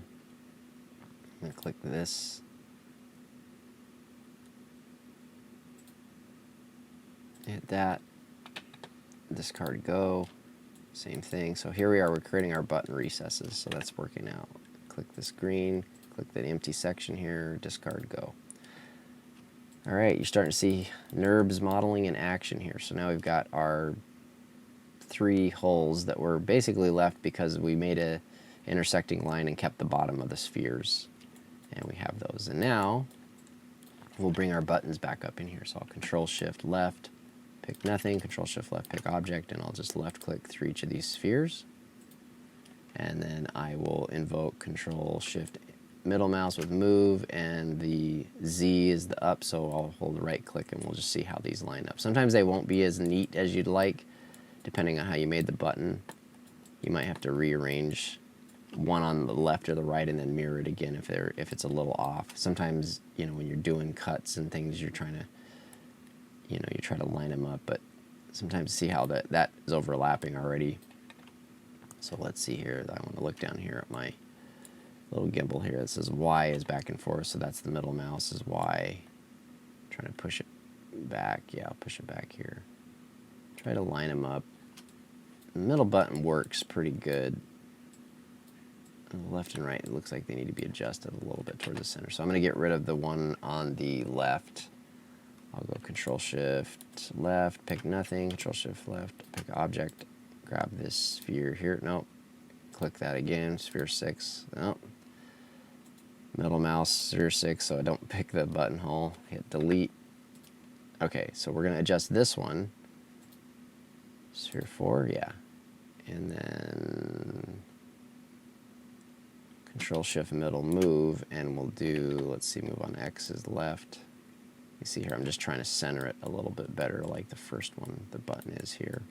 [SPEAKER 1] I'm going to click this. Hit that. Discard Go, same thing. So here we are, we're creating our button recesses, so that's working out. Click this green, click the empty section here, discard Go. All right, you're starting to see Nurbs modeling in action here. So now we've got our 3 holes that were basically left because we made a intersecting line and kept the bottom of the spheres, and we have those. And now we'll bring our buttons back up in here. So I'll Control Shift Left, pick nothing, Control Shift Left, pick object, and I'll just left click through each of these spheres. And then I will invoke Control Shift middle mouse with move, and the Z is the up, so I'll hold right click and we'll just see how these line up. Sometimes they won't be as neat as you'd like, depending on how you made the button. You might have to rearrange one on the left or the right and then mirror it again if it's a little off. Sometimes, you know, when you're doing cuts and things, you're trying to, you know, you try to line them up, but sometimes see how that is overlapping already. So let's see here. I want to look down here at my little gimbal here. It says Y is back and forth, so that's the middle mouse is Y. Trying to push it back. Yeah, I'll push it back here. Try to line them up. The middle button works pretty good. Left and right, it looks like they need to be adjusted a little bit towards the center. So I'm going to get rid of the one on the left. I'll go Control Shift left, pick nothing, Control Shift left, pick object, grab this sphere here. Nope. Click that again, sphere 6. Nope. Middle mouse, sphere 6, so I don't pick the buttonhole. Hit delete. Okay, so we're going to adjust this one. Sphere 4, yeah. And then Control Shift middle move, and we'll do, let's see, move on X is left. You see here, I'm just trying to center it a little bit better like the first one, the button is here.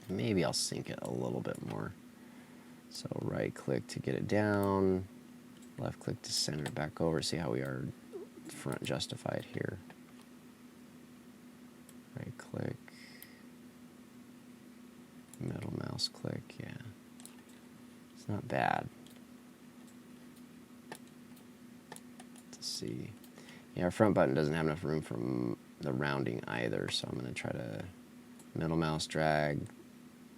[SPEAKER 1] Maybe I'll sync it a little bit more. So right click to get it down, left click to center it back over. See how we are front justified here. Right click, middle mouse click, yeah. It's not bad. Let's see. Yeah, our front button doesn't have enough room for the rounding either, so I'm going to try to middle mouse drag,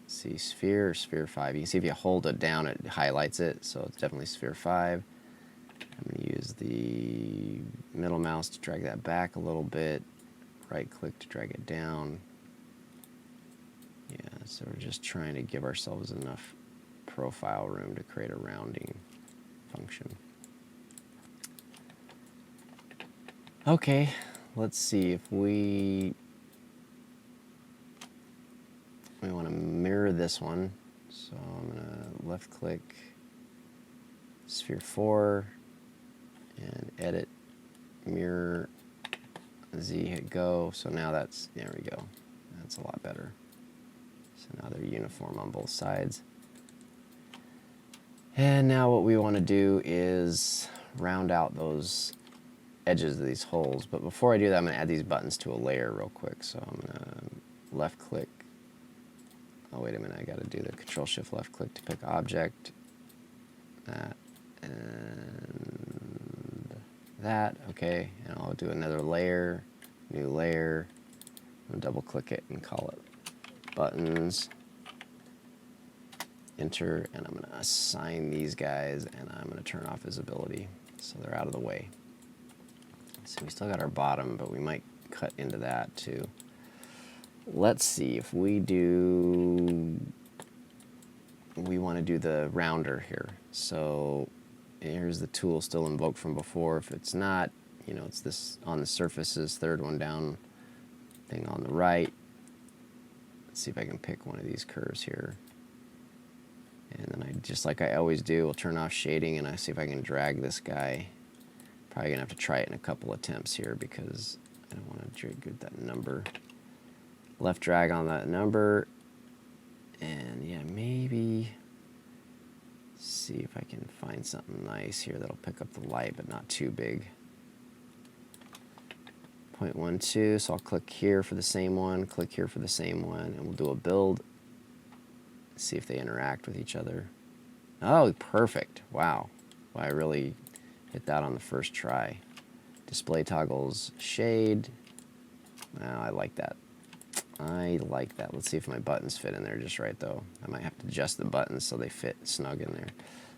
[SPEAKER 1] see sphere or sphere 5. You can see if you hold it down, it highlights it, so it's definitely sphere 5. I'm going to use the middle mouse to drag that back a little bit, right click to drag it down. Yeah, so we're just trying to give ourselves enough profile room to create a rounding function. Okay, let's see if we want to mirror this one. So I'm going to left click sphere 4 and edit mirror Z, hit go. So now that's, there we go. That's a lot better. So now they're uniform on both sides. And now what we want to do is round out those edges of these holes. But before I do that, I'm going to add these buttons to a layer real quick. So I'm going to left click. Oh, wait a minute. I got to do the Control Shift left click to pick object. That and that. Okay. And I'll do another layer, new layer. I'll double click it and call it buttons. Enter, and I'm going to assign these guys, and I'm going to turn off visibility so they're out of the way. So we still got our bottom, but we might cut into that too. Let's see if we do, we want to do the rounder here. So here's the tool still invoked from before. If it's not, you know, it's this on the surfaces, third one down thing on the right. Let's see if I can pick one of these curves here. And then I, just like I always do, will turn off shading and I see if I can drag this guy. Probably gonna have to try it in a couple attempts here because I don't want to get that number. Left drag on that number, and yeah, maybe see if I can find something nice here that'll pick up the light, but not too big. 0.12. So I'll click here for the same one, click here for the same one, and we'll do a build. See if they interact with each other. Oh, perfect. Wow. Well, I really hit that on the first try. Display toggles, shade. Well, I like that. I like that. Let's see if my buttons fit in there just right, though. I might have to adjust the buttons so they fit snug in there.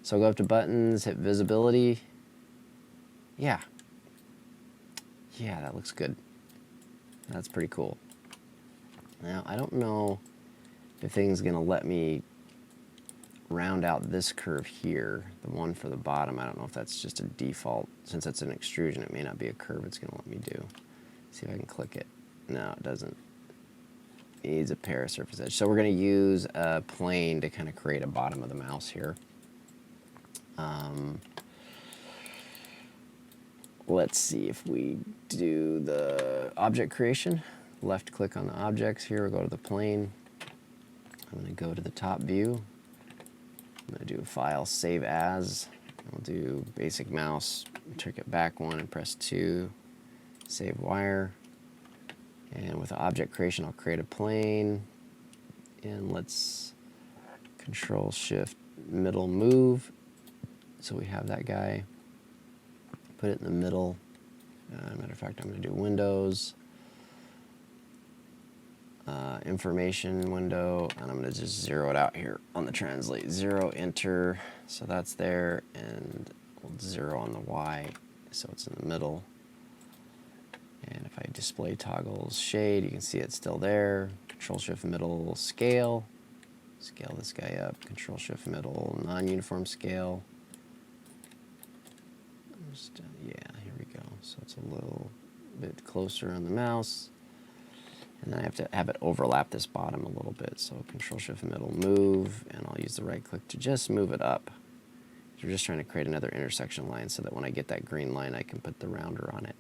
[SPEAKER 1] So I'll go up to buttons, hit visibility. Yeah. Yeah, that looks good. That's pretty cool. Now, I don't know if thing's going to let me round out this curve here, the one for the bottom. I don't know if that's just a default. Since it's an extrusion, it may not be a curve it's going to let me do. See if I can click it. No, it doesn't. It needs a pair of surface edge. So we're going to use a plane to kind of create a bottom of the mouse here. Let's see if we do the object creation. Left click on the objects here, we'll go to the plane. I'm going to go to the top view. I'm going to do File, Save As. I'll do basic mouse, trick it back one and press 2. Save wire. And with the object creation, I'll create a plane. And let's Control Shift middle move. So we have that guy. Put it in the middle. Matter of fact, I'm going to do Windows. information window, and I'm going to just zero it out here on the translate. 0, enter, so that's there, and we'll 0 on the Y, so it's in the middle. And if I display toggles shade, you can see it's still there. Control Shift middle scale. Scale this guy up. Control Shift middle non-uniform scale. Just, yeah, here we go. So it's a little bit closer on the mouse. And then I have to have it overlap this bottom a little bit. So Control Shift middle move, and I'll use the right click to just move it up. We're just trying to create another intersection line so that when I get that green line, I can put the rounder on it.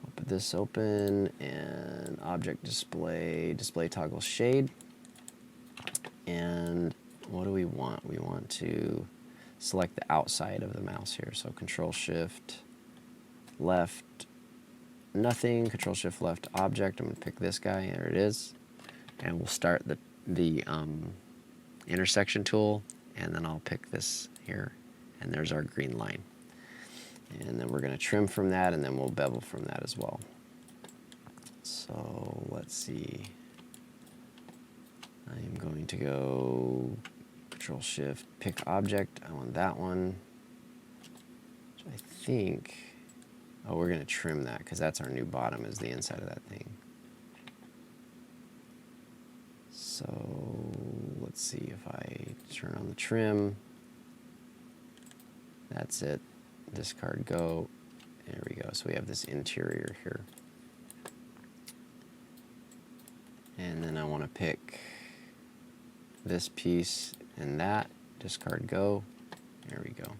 [SPEAKER 1] I'll put this open, and object display, display toggle shade. And what do we want? We want to select the outside of the mouse here. So Control Shift left, nothing, Control Shift left object. I'm going to pick this guy. There it is. And we'll start the intersection tool, and then I'll pick this here. And there's our green line. And then we're going to trim from that, and then we'll bevel from that as well. So let's see. I am going to go Control Shift, pick object. I want that one. So I think, oh, we're going to trim that because that's our new bottom, is the inside of that thing. So let's see if I turn on the trim. That's it. Discard go. There we go. So we have this interior here. And then I want to pick this piece and that. Discard go. There we go.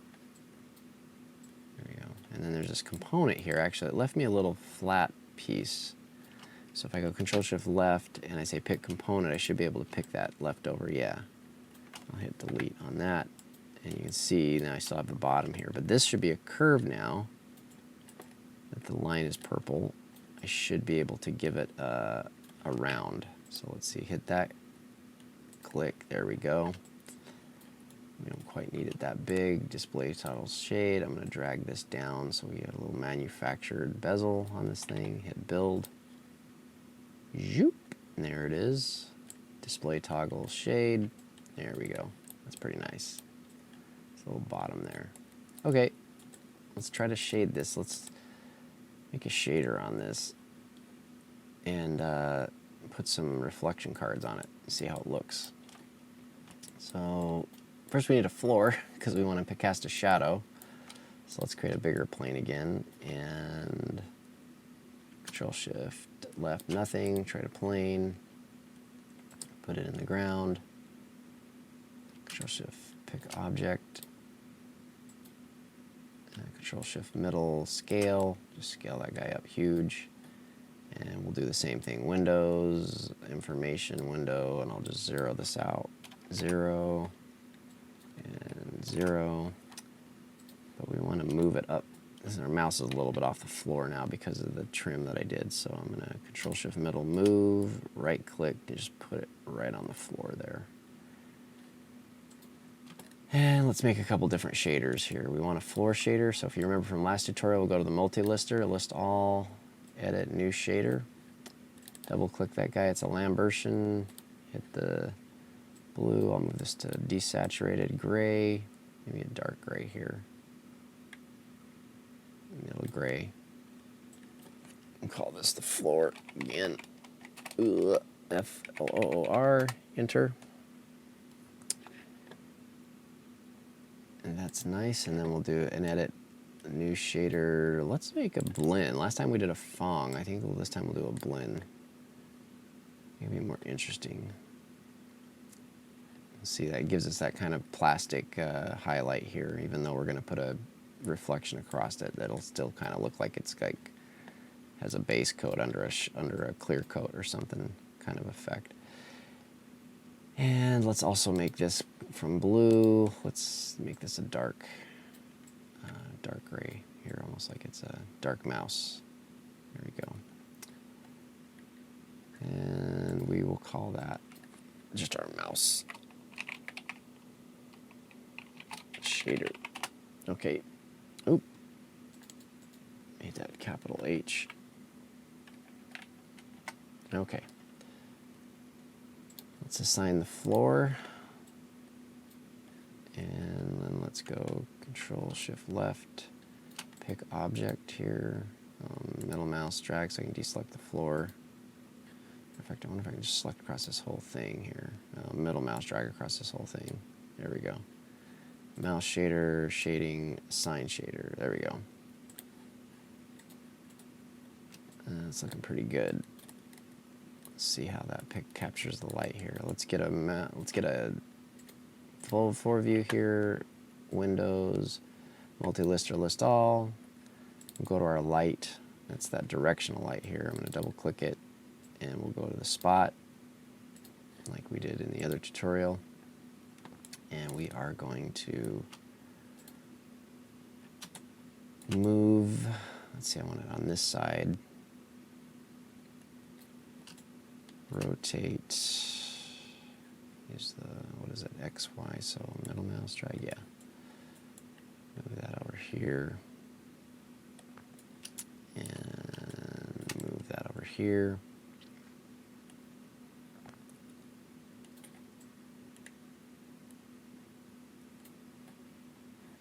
[SPEAKER 1] There we go. And then there's this component here. Actually, it left me a little flat piece. So if I go Control Shift left and I say pick component, I should be able to pick that leftover. Yeah. I'll hit delete on that. And you can see now I still have the bottom here. But this should be a curve now. That the line is purple. I should be able to give it a round. So let's see. Hit that. Click. There we go. We don't quite need it that big. Display toggle shade. I'm going to drag this down so we get a little manufactured bezel on this thing. Hit build. Zoop. And there it is. Display toggle shade. There we go. That's pretty nice. It's a little bottom there. Okay. Let's try to shade this. Let's make a shader on this and put some reflection cards on it and see how it looks. So first we need a floor because we want to cast a shadow. So let's create a bigger plane again, and Control Shift left, nothing, try to plane, put it in the ground, Control Shift pick object, Control Shift middle scale, just scale that guy up huge, and we'll do the same thing, windows, information window, and I'll just zero this out, 0 and 0, but we want to move it up. Our mouse is a little bit off the floor now because of the trim that I did, so I'm going to Control Shift middle move, right click, and just put it right on the floor there. And let's make a couple different shaders here. We want a floor shader, so if you remember from last tutorial, we'll go to the multi-lister, list all, edit new shader, double click that guy, it's a Lambertian, hit the blue, I'll move this to desaturated gray, maybe a dark gray here. Middle gray. And call this the floor again. F-L-O-O-R, enter. And that's nice, and then we'll do an edit, a new shader. Let's make a blend. Last time we did a Fong. I think this time we'll do a blend. Maybe more interesting. See, that gives us that kind of plastic highlight here, even though we're going to put a reflection across it. That'll still kind of look like it's like has a base coat under a clear coat or something kind of effect. And let's also make this from blue. Let's make this a dark gray here, almost like it's a dark mouse. There we go. And we will call that just our mouse shader. Okay. Oop. Made that capital H. Okay. Let's assign the floor. And then let's go Control Shift Left, pick object here, middle mouse drag so I can deselect the floor. In fact, I wonder if I can just select across this whole thing here. Middle mouse drag across this whole thing. There we go. Mouse shader, shading, assign shader. There we go. It's looking pretty good. Let's see how that captures the light here. Let's get a full floor view here. Windows, multi-list or list all. We'll go to our light. That's that directional light here. I'm going to double click it, and we'll go to the spot like we did in the other tutorial. And we are going to move, let's see, I want it on this side. Rotate, use the, what is it, X, Y, so middle mouse drag, yeah. Move that over here. And move that over here.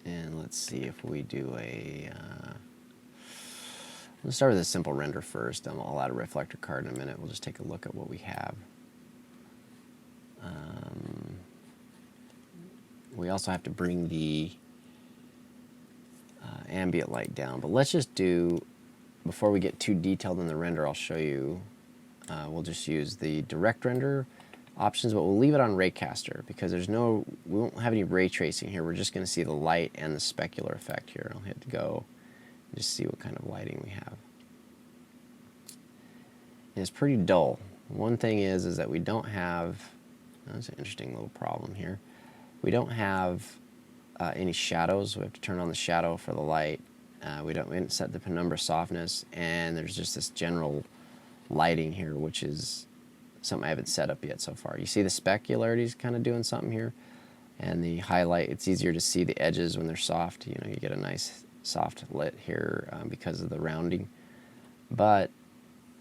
[SPEAKER 1] And let's see if we do a, let's start with a simple render first. I'll add a reflector card in a minute. We'll just take a look at what we have. We also have to bring the ambient light down, but let's just do, before we get too detailed in the render, I'll show you, we'll just use the direct render options, but we'll leave it on raycaster because we won't have any ray tracing here. We're just going to see the light and the specular effect here. I'll hit go and just see what kind of lighting we have. And it's pretty dull. One thing is that we don't have, that's an interesting little problem here. We don't have any shadows. We have to turn on the shadow for the light. We didn't set the penumbra softness, and there's just this general lighting here, which is something I haven't set up yet so far. You see the specularity is kind of doing something here, and the highlight, it's easier to see the edges when they're soft. You know, you get a nice soft lit here because of the rounding. But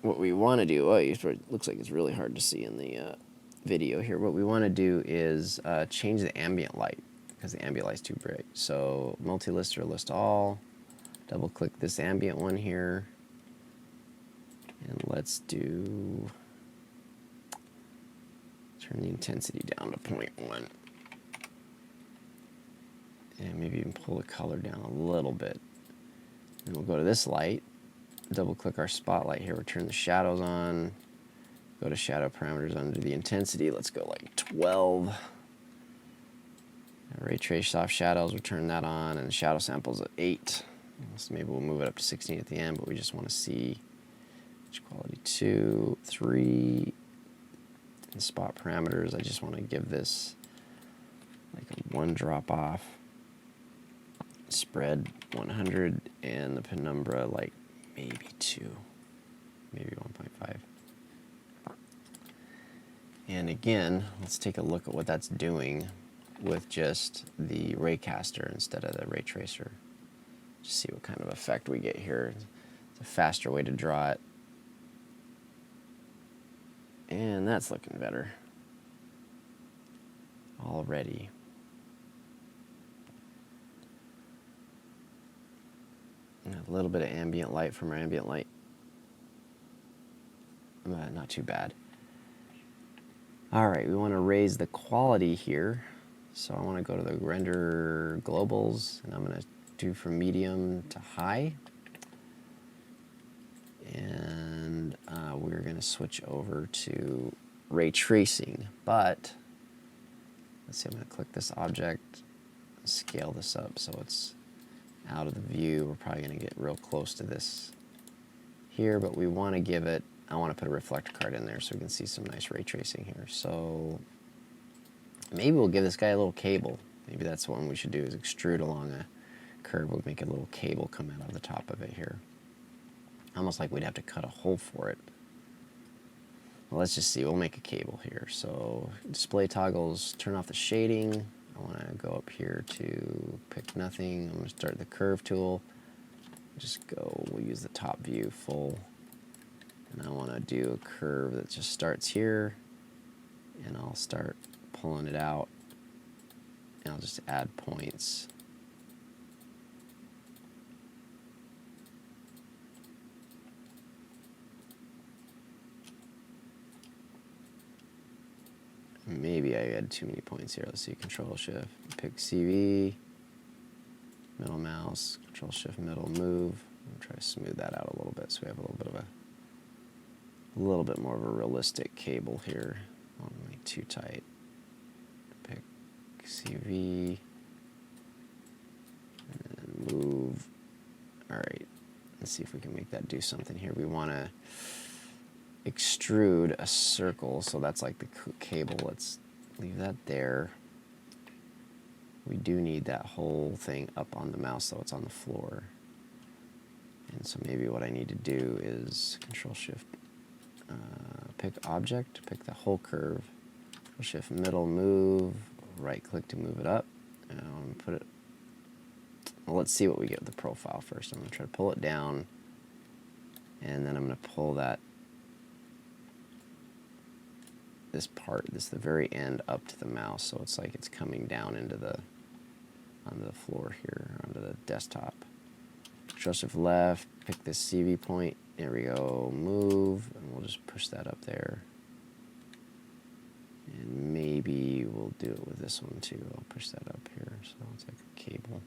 [SPEAKER 1] what we want to do, it looks like it's really hard to see in the video here. What we want to do is change the ambient light because the ambient light's too bright. So multi-list or list all, double click this ambient one here, and let's do, turn the intensity down to 0.1. And maybe even pull the color down a little bit. And we'll go to this light, double click our spotlight here, we'll turn the shadows on, go to shadow parameters under the intensity, let's go like 12. Ray trace soft shadows, we'll turn that on, and the shadow sample's at 8. So maybe we'll move it up to 16 at the end, but we just want to see edge quality 2, 3. And spot parameters, I just want to give this like a 1 drop off. Spread 100, and the penumbra like maybe 2, maybe 1.5. And again, let's take a look at what that's doing with just the raycaster instead of the ray tracer. Just see what kind of effect we get here. It's a faster way to draw it. And that's looking better already. And a little bit of ambient light from our ambient light. Not too bad. All right, we want to raise the quality here. So I want to go to the render globals, and I'm going to do from medium to high. And we're going to switch over to ray tracing. But let's see, I'm going to click this object, scale this up so it's out of the view. We're probably going to get real close to this here, but we want to give it, I want to put a reflector card in there so we can see some nice ray tracing here. So maybe we'll give this guy a little cable. Maybe that's what we should do, is extrude along a curve. We'll make a little cable come out of the top of it here. Almost like we'd have to cut a hole for it. Well, let's just see, we'll make a cable here. So display toggles, turn off the shading. I want to go up here to pick nothing. I'm going to start the curve tool. Just go, we'll use the top view full. And I want to do a curve that just starts here, and I'll start pulling it out, and I'll just add points. Maybe I had too many points here. Let's see, Control Shift, pick CV, middle mouse, Control Shift, middle move. I'm gonna try to smooth that out a little bit so we have a little bit more of a realistic cable here. Not really too tight. Pick CV, and then move. All right, let's see if we can make that do something here. We want to extrude a circle, so that's like the cable. Let's leave that there. We do need that whole thing up on the mouse, so it's on the floor. And so maybe what I need to do is Control Shift, pick object, pick the whole curve, Control Shift middle move, right click to move it up, and I'm gonna put it. Well, let's see what we get with the profile first. I'm gonna try to pull it down, and then I'm gonna pull that this part, the very end, up to the mouse, so it's like it's coming down into onto the floor here, onto the desktop. Control Shift left, pick this CV point. There we go. Move, and we'll just push that up there. And maybe we'll do it with this one too. I'll push that up here, so it's like a cable.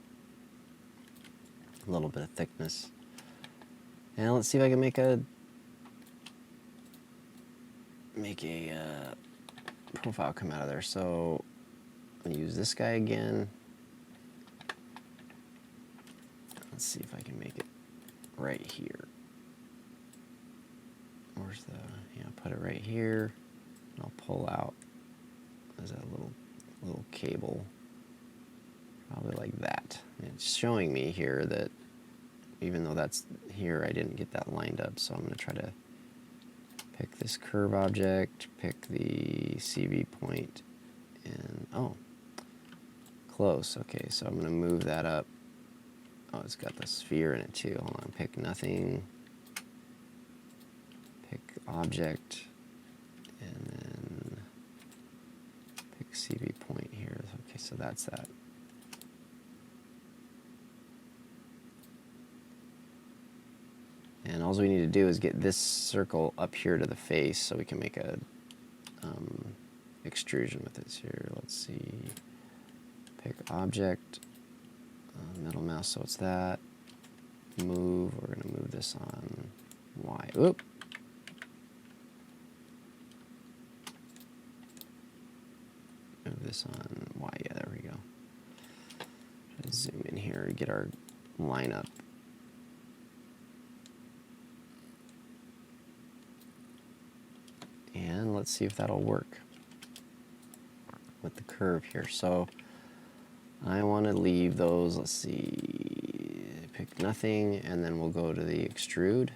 [SPEAKER 1] A little bit of thickness. And let's see if I can make a profile come out of there. So I'm gonna use this guy again. Let's see if I can make it right here. Where's the, put it right here. And I'll pull out, there's a little cable, probably like that. And it's showing me here that even though that's here, I didn't get that lined up, so I'm gonna try to pick this curve object, pick the CV point, and oh, close. Okay, so I'm gonna move that up. Oh, it's got the sphere in it too. Hold on, pick nothing, pick object, and then pick CV point here. Okay, so that's that. And all we need to do is get this circle up here to the face so we can make a extrusion with this here. Let's see, pick object, middle mouse, so it's that. Move, we're going to move this on Y. Oop. Move this on Y, yeah, there we go. Zoom in here to get our line up. And let's see if that'll work with the curve here. So I want to leave those, let's see, pick nothing, and then we'll go to the extrude.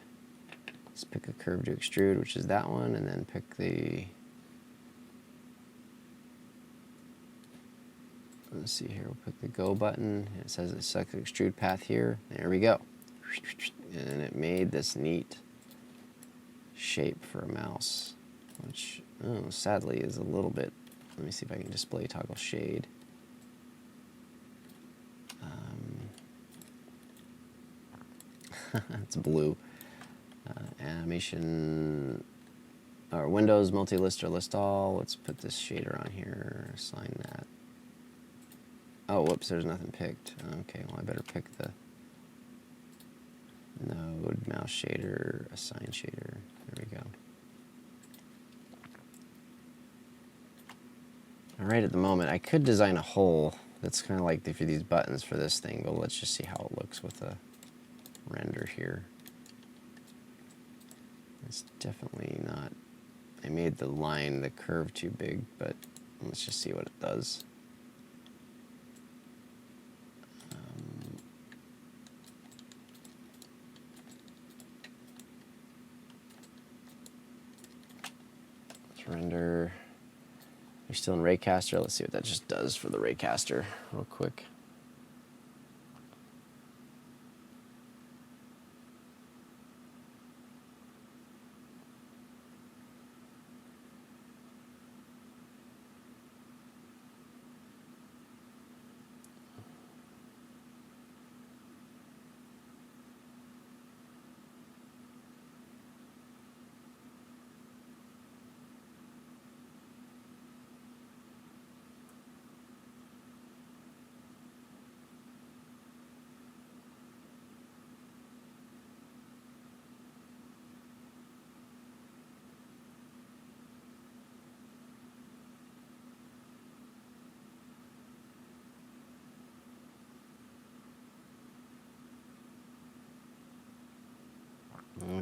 [SPEAKER 1] Let's pick a curve to extrude, which is that one, and then pick the, let's see here, we'll pick the go button. It says it's select the extrude path here. There we go. And it made this neat shape for a mouse, which, sadly is a little bit, let me see if I can display toggle shade. It's blue. Animation, or Windows, multi-list or list all. Let's put this shader on here, assign that. Oh, whoops, there's nothing picked. Okay, well I better pick the node, mouse shader, assign shader. There we go. Alright, at the moment, I could design a hole that's kind of like for these buttons for this thing, but let's just see how it looks with the render here. It's definitely not, I made the line, the curve too big, but let's just see what it does. Let's render. We're still in raycaster. Let's see what that just does for the raycaster real quick.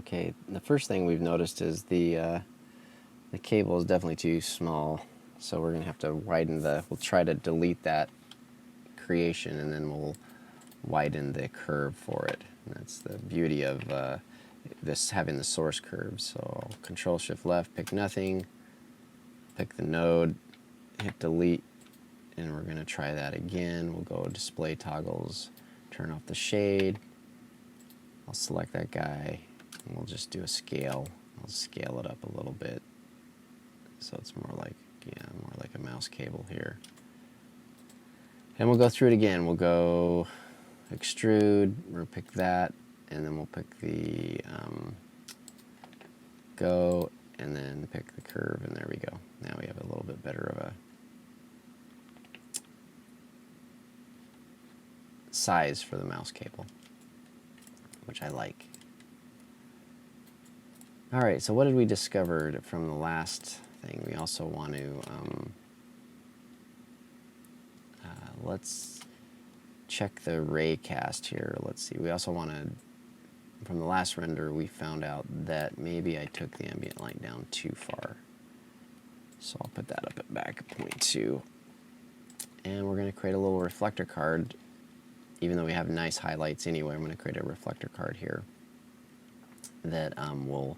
[SPEAKER 1] Okay, the first thing we've noticed is the cable is definitely too small, so we're going to have to widen we'll try to delete that creation, and then we'll widen the curve for it. And that's the beauty of this having the source curve. So Control Shift left, pick nothing, pick the node, hit delete, and we're going to try that again. We'll go display toggles, turn off the shade. I'll select that guy, and we'll just do a scale. I'll scale it up a little bit so it's more like, yeah, more like a mouse cable here. And we'll go through it again. We'll go extrude, we'll pick that, and then we'll pick the go, and then pick the curve, and there we go. Now we have a little bit better of a size for the mouse cable, which I like. All right, so what did we discover from the last thing? We also want to, let's check the raycast here. Let's see, we also want to, from the last render, we found out that maybe I took the ambient light down too far. So I'll put that up at back at 0.2. And we're going to create a little reflector card. Even though we have nice highlights anyway, I'm going to create a reflector card here that will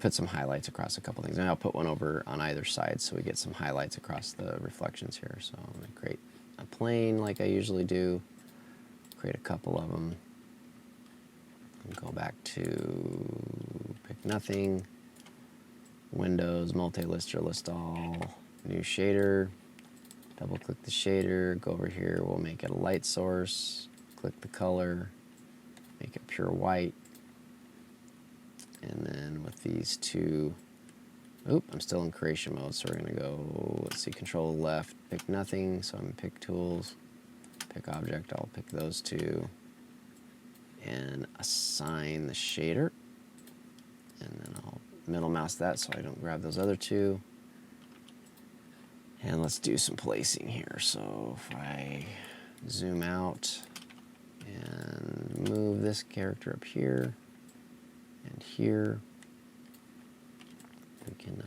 [SPEAKER 1] put some highlights across a couple things. And I'll put one over on either side so we get some highlights across the reflections here. So I'm going to create a plane like I usually do, create a couple of them, and go back to pick nothing, Windows, multi-list or list all, new shader, double click the shader, go over here, we'll make it a light source, click the color, make it pure white, and then with these two, I'm still in creation mode, so we're going to go, let's see, control left, pick nothing, so I'm going to pick tools, pick object, I'll pick those two, and assign the shader, and then I'll middle mouse that so I don't grab those other two. And let's do some placing here. So if I zoom out and move this character up here and here, we can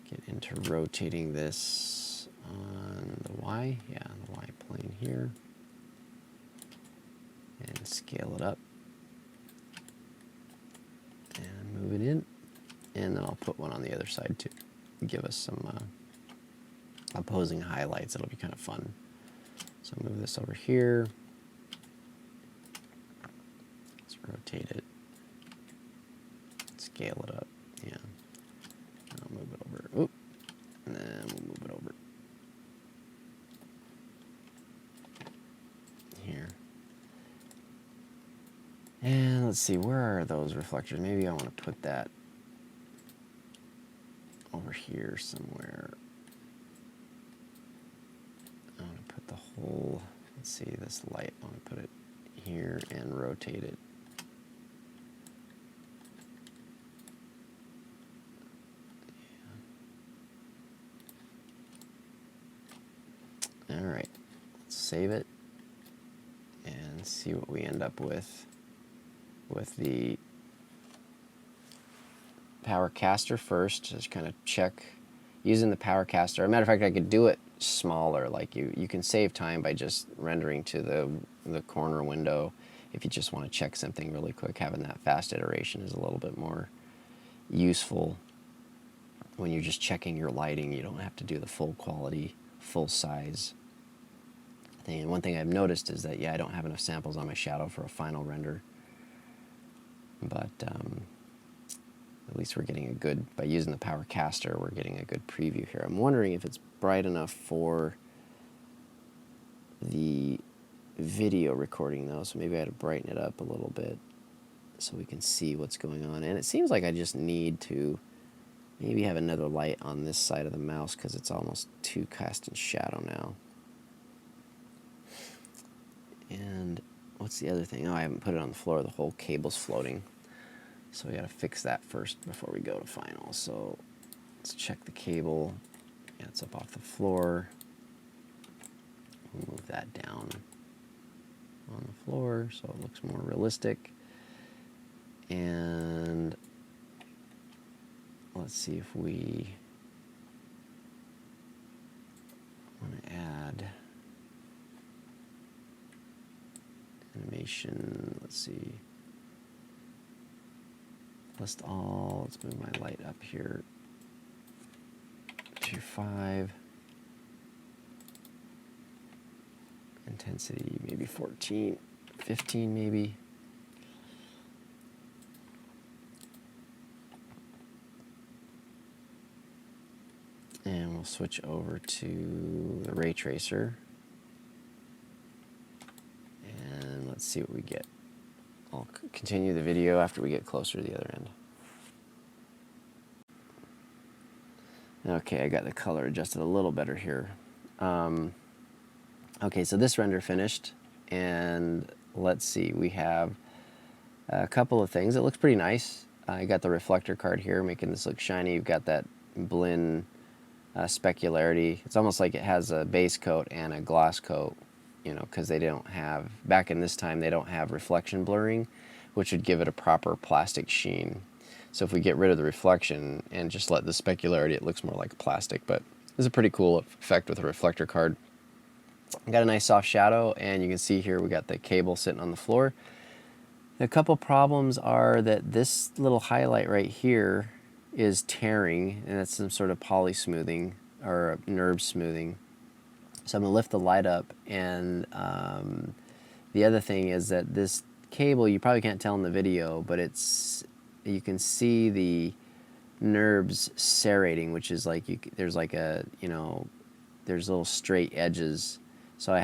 [SPEAKER 1] get into rotating this on the Y, the Y plane here, and scale it up and move it in, and then I'll put one on the other side too. Give us some opposing highlights. It'll be kind of fun. So move this over here. Let's rotate it. Scale it up. Yeah. I'll move it over. Oop. And then we'll move it over here. And let's see, where are those reflectors? Maybe I want to put that over here somewhere. I want to put the whole, let's see, this light, I want to put it here and rotate it. All right, let's save it and see what we end up with the power caster first. Just kind of check using the power caster. As a matter of fact, I could do it smaller. Like you can save time by just rendering to the corner window. If you just want to check something really quick, having that fast iteration is a little bit more useful. When you're just checking your lighting, you don't have to do the full quality, full size thing. And one thing I've noticed is that, I don't have enough samples on my shadow for a final render. But at least we're getting a good, by using the power caster, we're getting a good preview here. I'm wondering if it's bright enough for the video recording though, so maybe I had to brighten it up a little bit so we can see what's going on. And it seems like I just need to maybe have another light on this side of the mouse because it's almost too cast in shadow now. And what's the other thing? Oh, I haven't put it on the floor. The whole cable's floating. So we got to fix that first before we go to final. So let's check the cable. Yeah, it's up off the floor. We'll move that down on the floor so it looks more realistic. And let's see if we want to add animation. Let's see. List all. Let's move my light up here to 5. Intensity maybe 14, 15 maybe. And we'll switch over to the ray tracer. And let's see what we get. I'll continue the video after we get closer to the other end. Okay, I got the color adjusted a little better here. Okay, so this render finished, and let's see, we have a couple of things. It looks pretty nice. I got the reflector card here, making this look shiny. You've got that blend specularity. It's almost like it has a base coat and a gloss coat, you know, because they don't have, back in this time, they don't have reflection blurring, which would give it a proper plastic sheen. So if we get rid of the reflection and just let the specularity, it looks more like plastic, but this is a pretty cool effect with a reflector card. Got a nice soft shadow, and you can see here we got the cable sitting on the floor. A couple problems are that this little highlight right here is tearing, and that's some sort of poly smoothing or Nurbs smoothing. So I'm going to lift the light up, and the other thing is that this cable, you probably can't tell in the video, but you can see the Nurbs serrating, which is like there's like a, you know, there's little straight edges. So I'm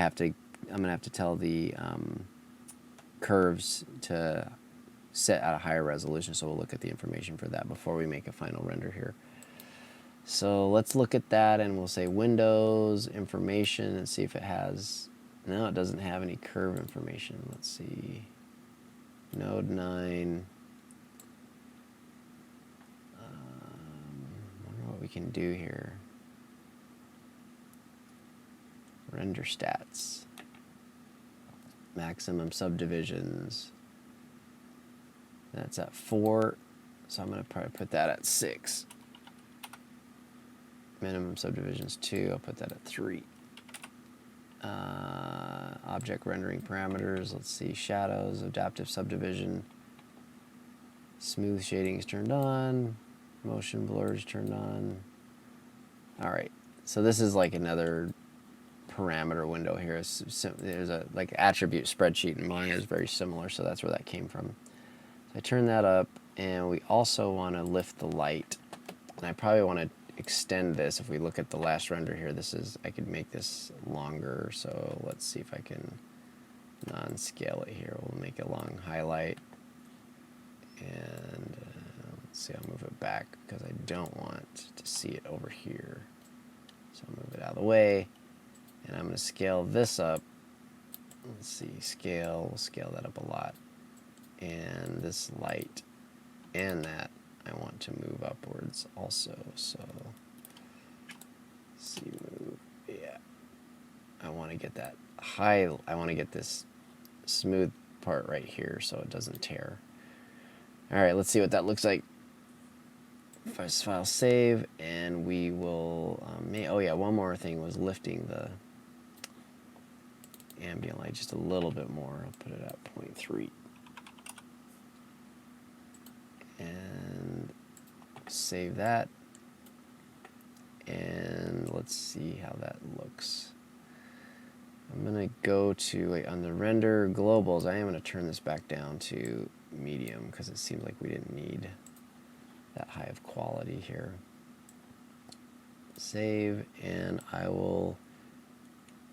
[SPEAKER 1] gonna have to tell the curves to set at a higher resolution. So we'll look at the information for that before we make a final render here. So let's look at that, and we'll say Windows information and see if it has. No, it doesn't have any curve information. Let's see. Node 9. Wonder what we can do here. Render stats. Maximum subdivisions. That's at 4, so I'm going to probably put that at 6. Minimum subdivisions 2, I'll put that at 3. Object rendering parameters, let's see, shadows, adaptive subdivision. Smooth shading is turned on. Motion blur is turned on. Alright, so this is like another parameter window here. There's a like attribute spreadsheet, and mine is very similar, so that's where that came from. So I turn that up, and we also want to lift the light, and I probably want to extend this. If we look at the last render here, I could make this longer, so let's see if I can non-scale it here. We'll make a long highlight, and let's see, I'll move it back because I don't want to see it over here. So I'll move it out of the way. And I'm going to scale this up. Let's see, scale, we'll scale that up a lot. And this light and that, I want to move upwards also. So, let's see, move, yeah. I want to get that high, I want to get this smooth part right here so it doesn't tear. Alright, let's see what that looks like. File save, and we will, oh yeah, one more thing was lifting the ambient light just a little bit more. I'll put it at 0.3. And save that. And let's see how that looks. I'm going to go to, on the render globals, I am going to turn this back down to medium because it seems like we didn't need that high of quality here. Save, and I will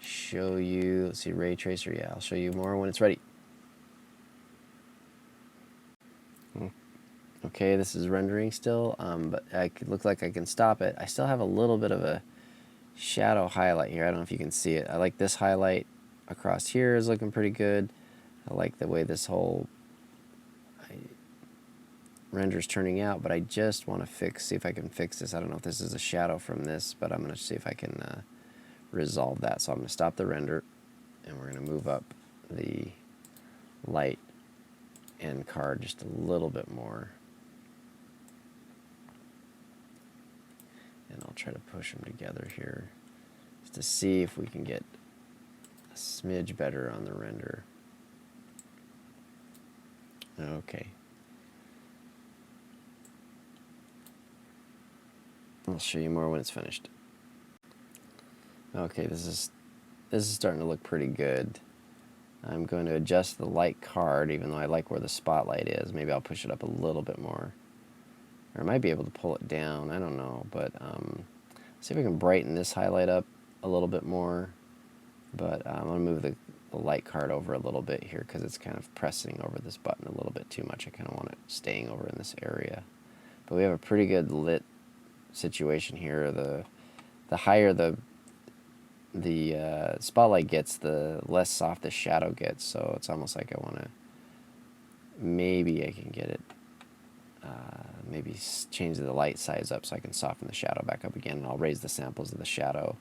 [SPEAKER 1] show you, let's see, ray tracer, yeah, I'll show you more when it's ready. Okay, this is rendering still, but it looks like I can stop it. I still have a little bit of a shadow highlight here. I don't know if you can see it. I like this highlight across here is looking pretty good. I like the way this whole render's turning out, but I just want to see if I can fix this. I don't know if this is a shadow from this, but I'm going to see if I can resolve that. So I'm going to stop the render, and we're going to move up the light end card just a little bit more. And I'll try to push them together here just to see if we can get a smidge better on the render. Okay. I'll show you more when it's finished. Okay, this is starting to look pretty good. I'm going to adjust the light card, even though I like where the spotlight is. Maybe I'll push it up a little bit more. Or I might be able to pull it down, I don't know. But see if I can brighten this highlight up a little bit more. But I'm going to move the light card over a little bit here because it's kind of pressing over this button a little bit too much. I kind of want it staying over in this area. But we have a pretty good lit situation here. The higher the spotlight gets, the less soft the shadow gets. So it's almost like I want to, maybe I can get it, maybe change the light size up so I can soften the shadow back up again. And I'll raise the samples of the shadow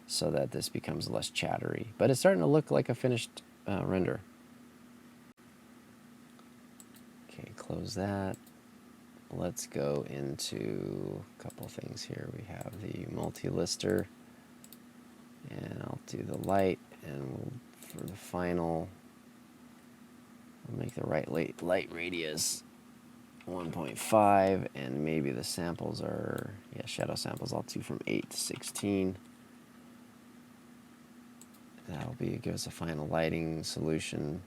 [SPEAKER 1] so that this becomes less chattery. But it's starting to look like a finished render. Okay, close that. Let's go into a couple things here. We have the multi-lister, and I'll do the light, and for the final, we'll make the light radius 1.5, and maybe the samples are, yeah, shadow samples, I'll do from 8 to 16. That'll give us a final lighting solution.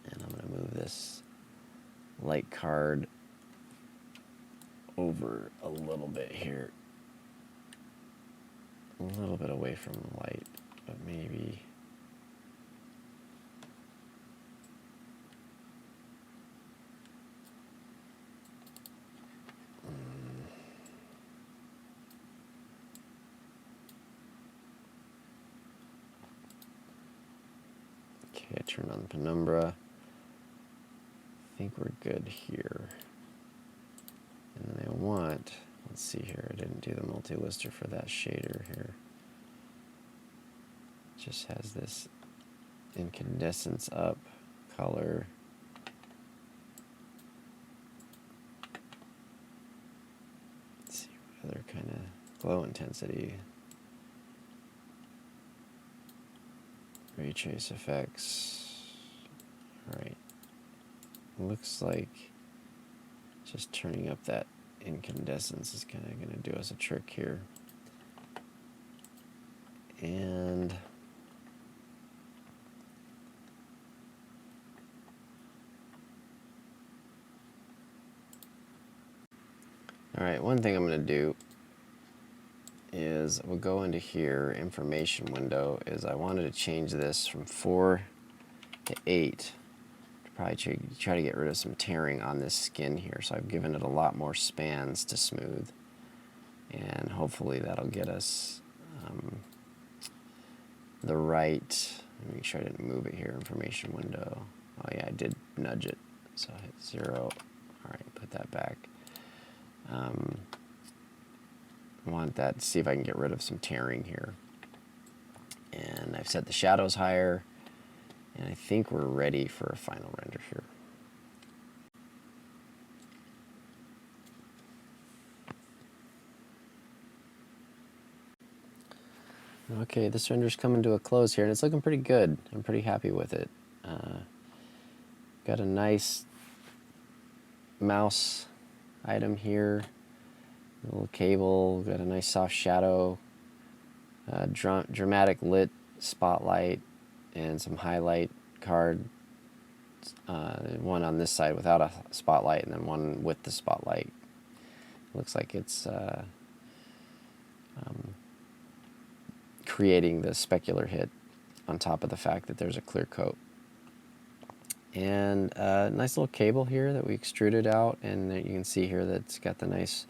[SPEAKER 1] And I'm going to move this light card over a little bit here. A little bit away from the light, but maybe. Okay, I turn on the penumbra. I think we're good here. And then I want, let's see here, I didn't do the multi-lister for that shader here. It just has this incandescence up color. Let's see what other kind of glow intensity. Raytrace effects. Alright. Looks like just turning up that incandescence is kind of going to do us a trick here. And alright, one thing I'm going to do is we'll go into here, information window, is I wanted to change this from 4 to 8. Probably try to get rid of some tearing on this skin here, so I've given it a lot more spans to smooth, and hopefully that'll get us the right. Let me make sure I didn't move it here. Information window. Oh yeah, I did nudge it, so I hit 0. All right, put that back. I want that to see if I can get rid of some tearing here, and I've set the shadows higher. And I think we're ready for a final render here. Okay, this render's coming to a close here, and it's looking pretty good. I'm pretty happy with it. Got a nice mouse item here, a little cable, got a nice soft shadow, dramatic lit spotlight, and some highlight card, one on this side without a spotlight and then one with the spotlight. Looks like it's creating the specular hit on top of the fact that there's a clear coat. And a nice little cable here that we extruded out, and you can see here that it's got the nice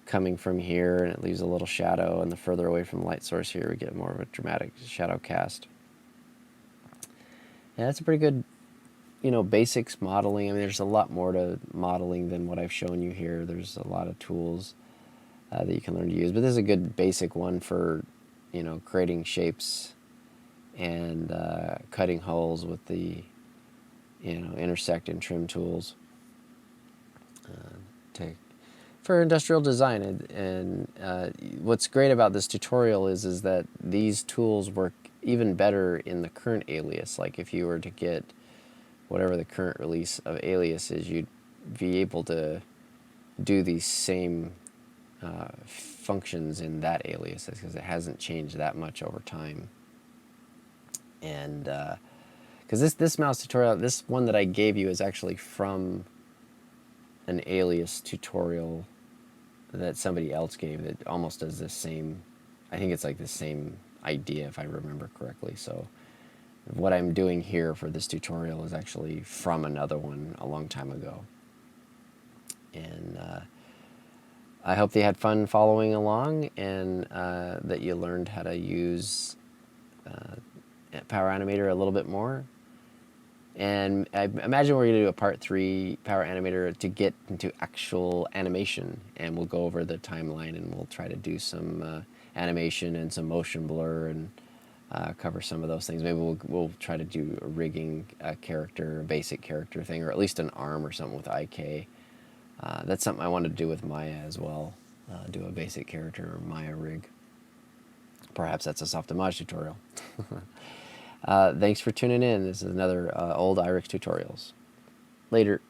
[SPEAKER 1] coming from here, and it leaves a little shadow, and the further away from the light source here we get more of a dramatic shadow cast. Yeah, that's a pretty good, basics modeling. I mean, there's a lot more to modeling than what I've shown you here. There's a lot of tools that you can learn to use, but this is a good basic one for, creating shapes and cutting holes with the, intersect and trim tools to for industrial design. And what's great about this tutorial is that these tools work even better in the current alias. Like if you were to get whatever the current release of alias is, you'd be able to do these same functions in that alias because it hasn't changed that much over time. And because this mouse tutorial, this one that I gave you is actually from an alias tutorial that somebody else gave that almost does the same. I think it's like the same idea if I remember correctly. So what I'm doing here for this tutorial is actually from another one a long time ago. And I hope they had fun following along, and that you learned how to use Power Animator a little bit more. And I imagine we're going to do a part 3 Power Animator to get into actual animation, and we'll go over the timeline and we'll try to do some animation and some motion blur and cover some of those things. Maybe we'll try to do a rigging character, a basic character thing, or at least an arm or something with IK. That's something I want to do with Maya as well, do a basic character or Maya rig. Perhaps that's a Softimage tutorial. Thanks for tuning in. This is another old Irix tutorials. Later.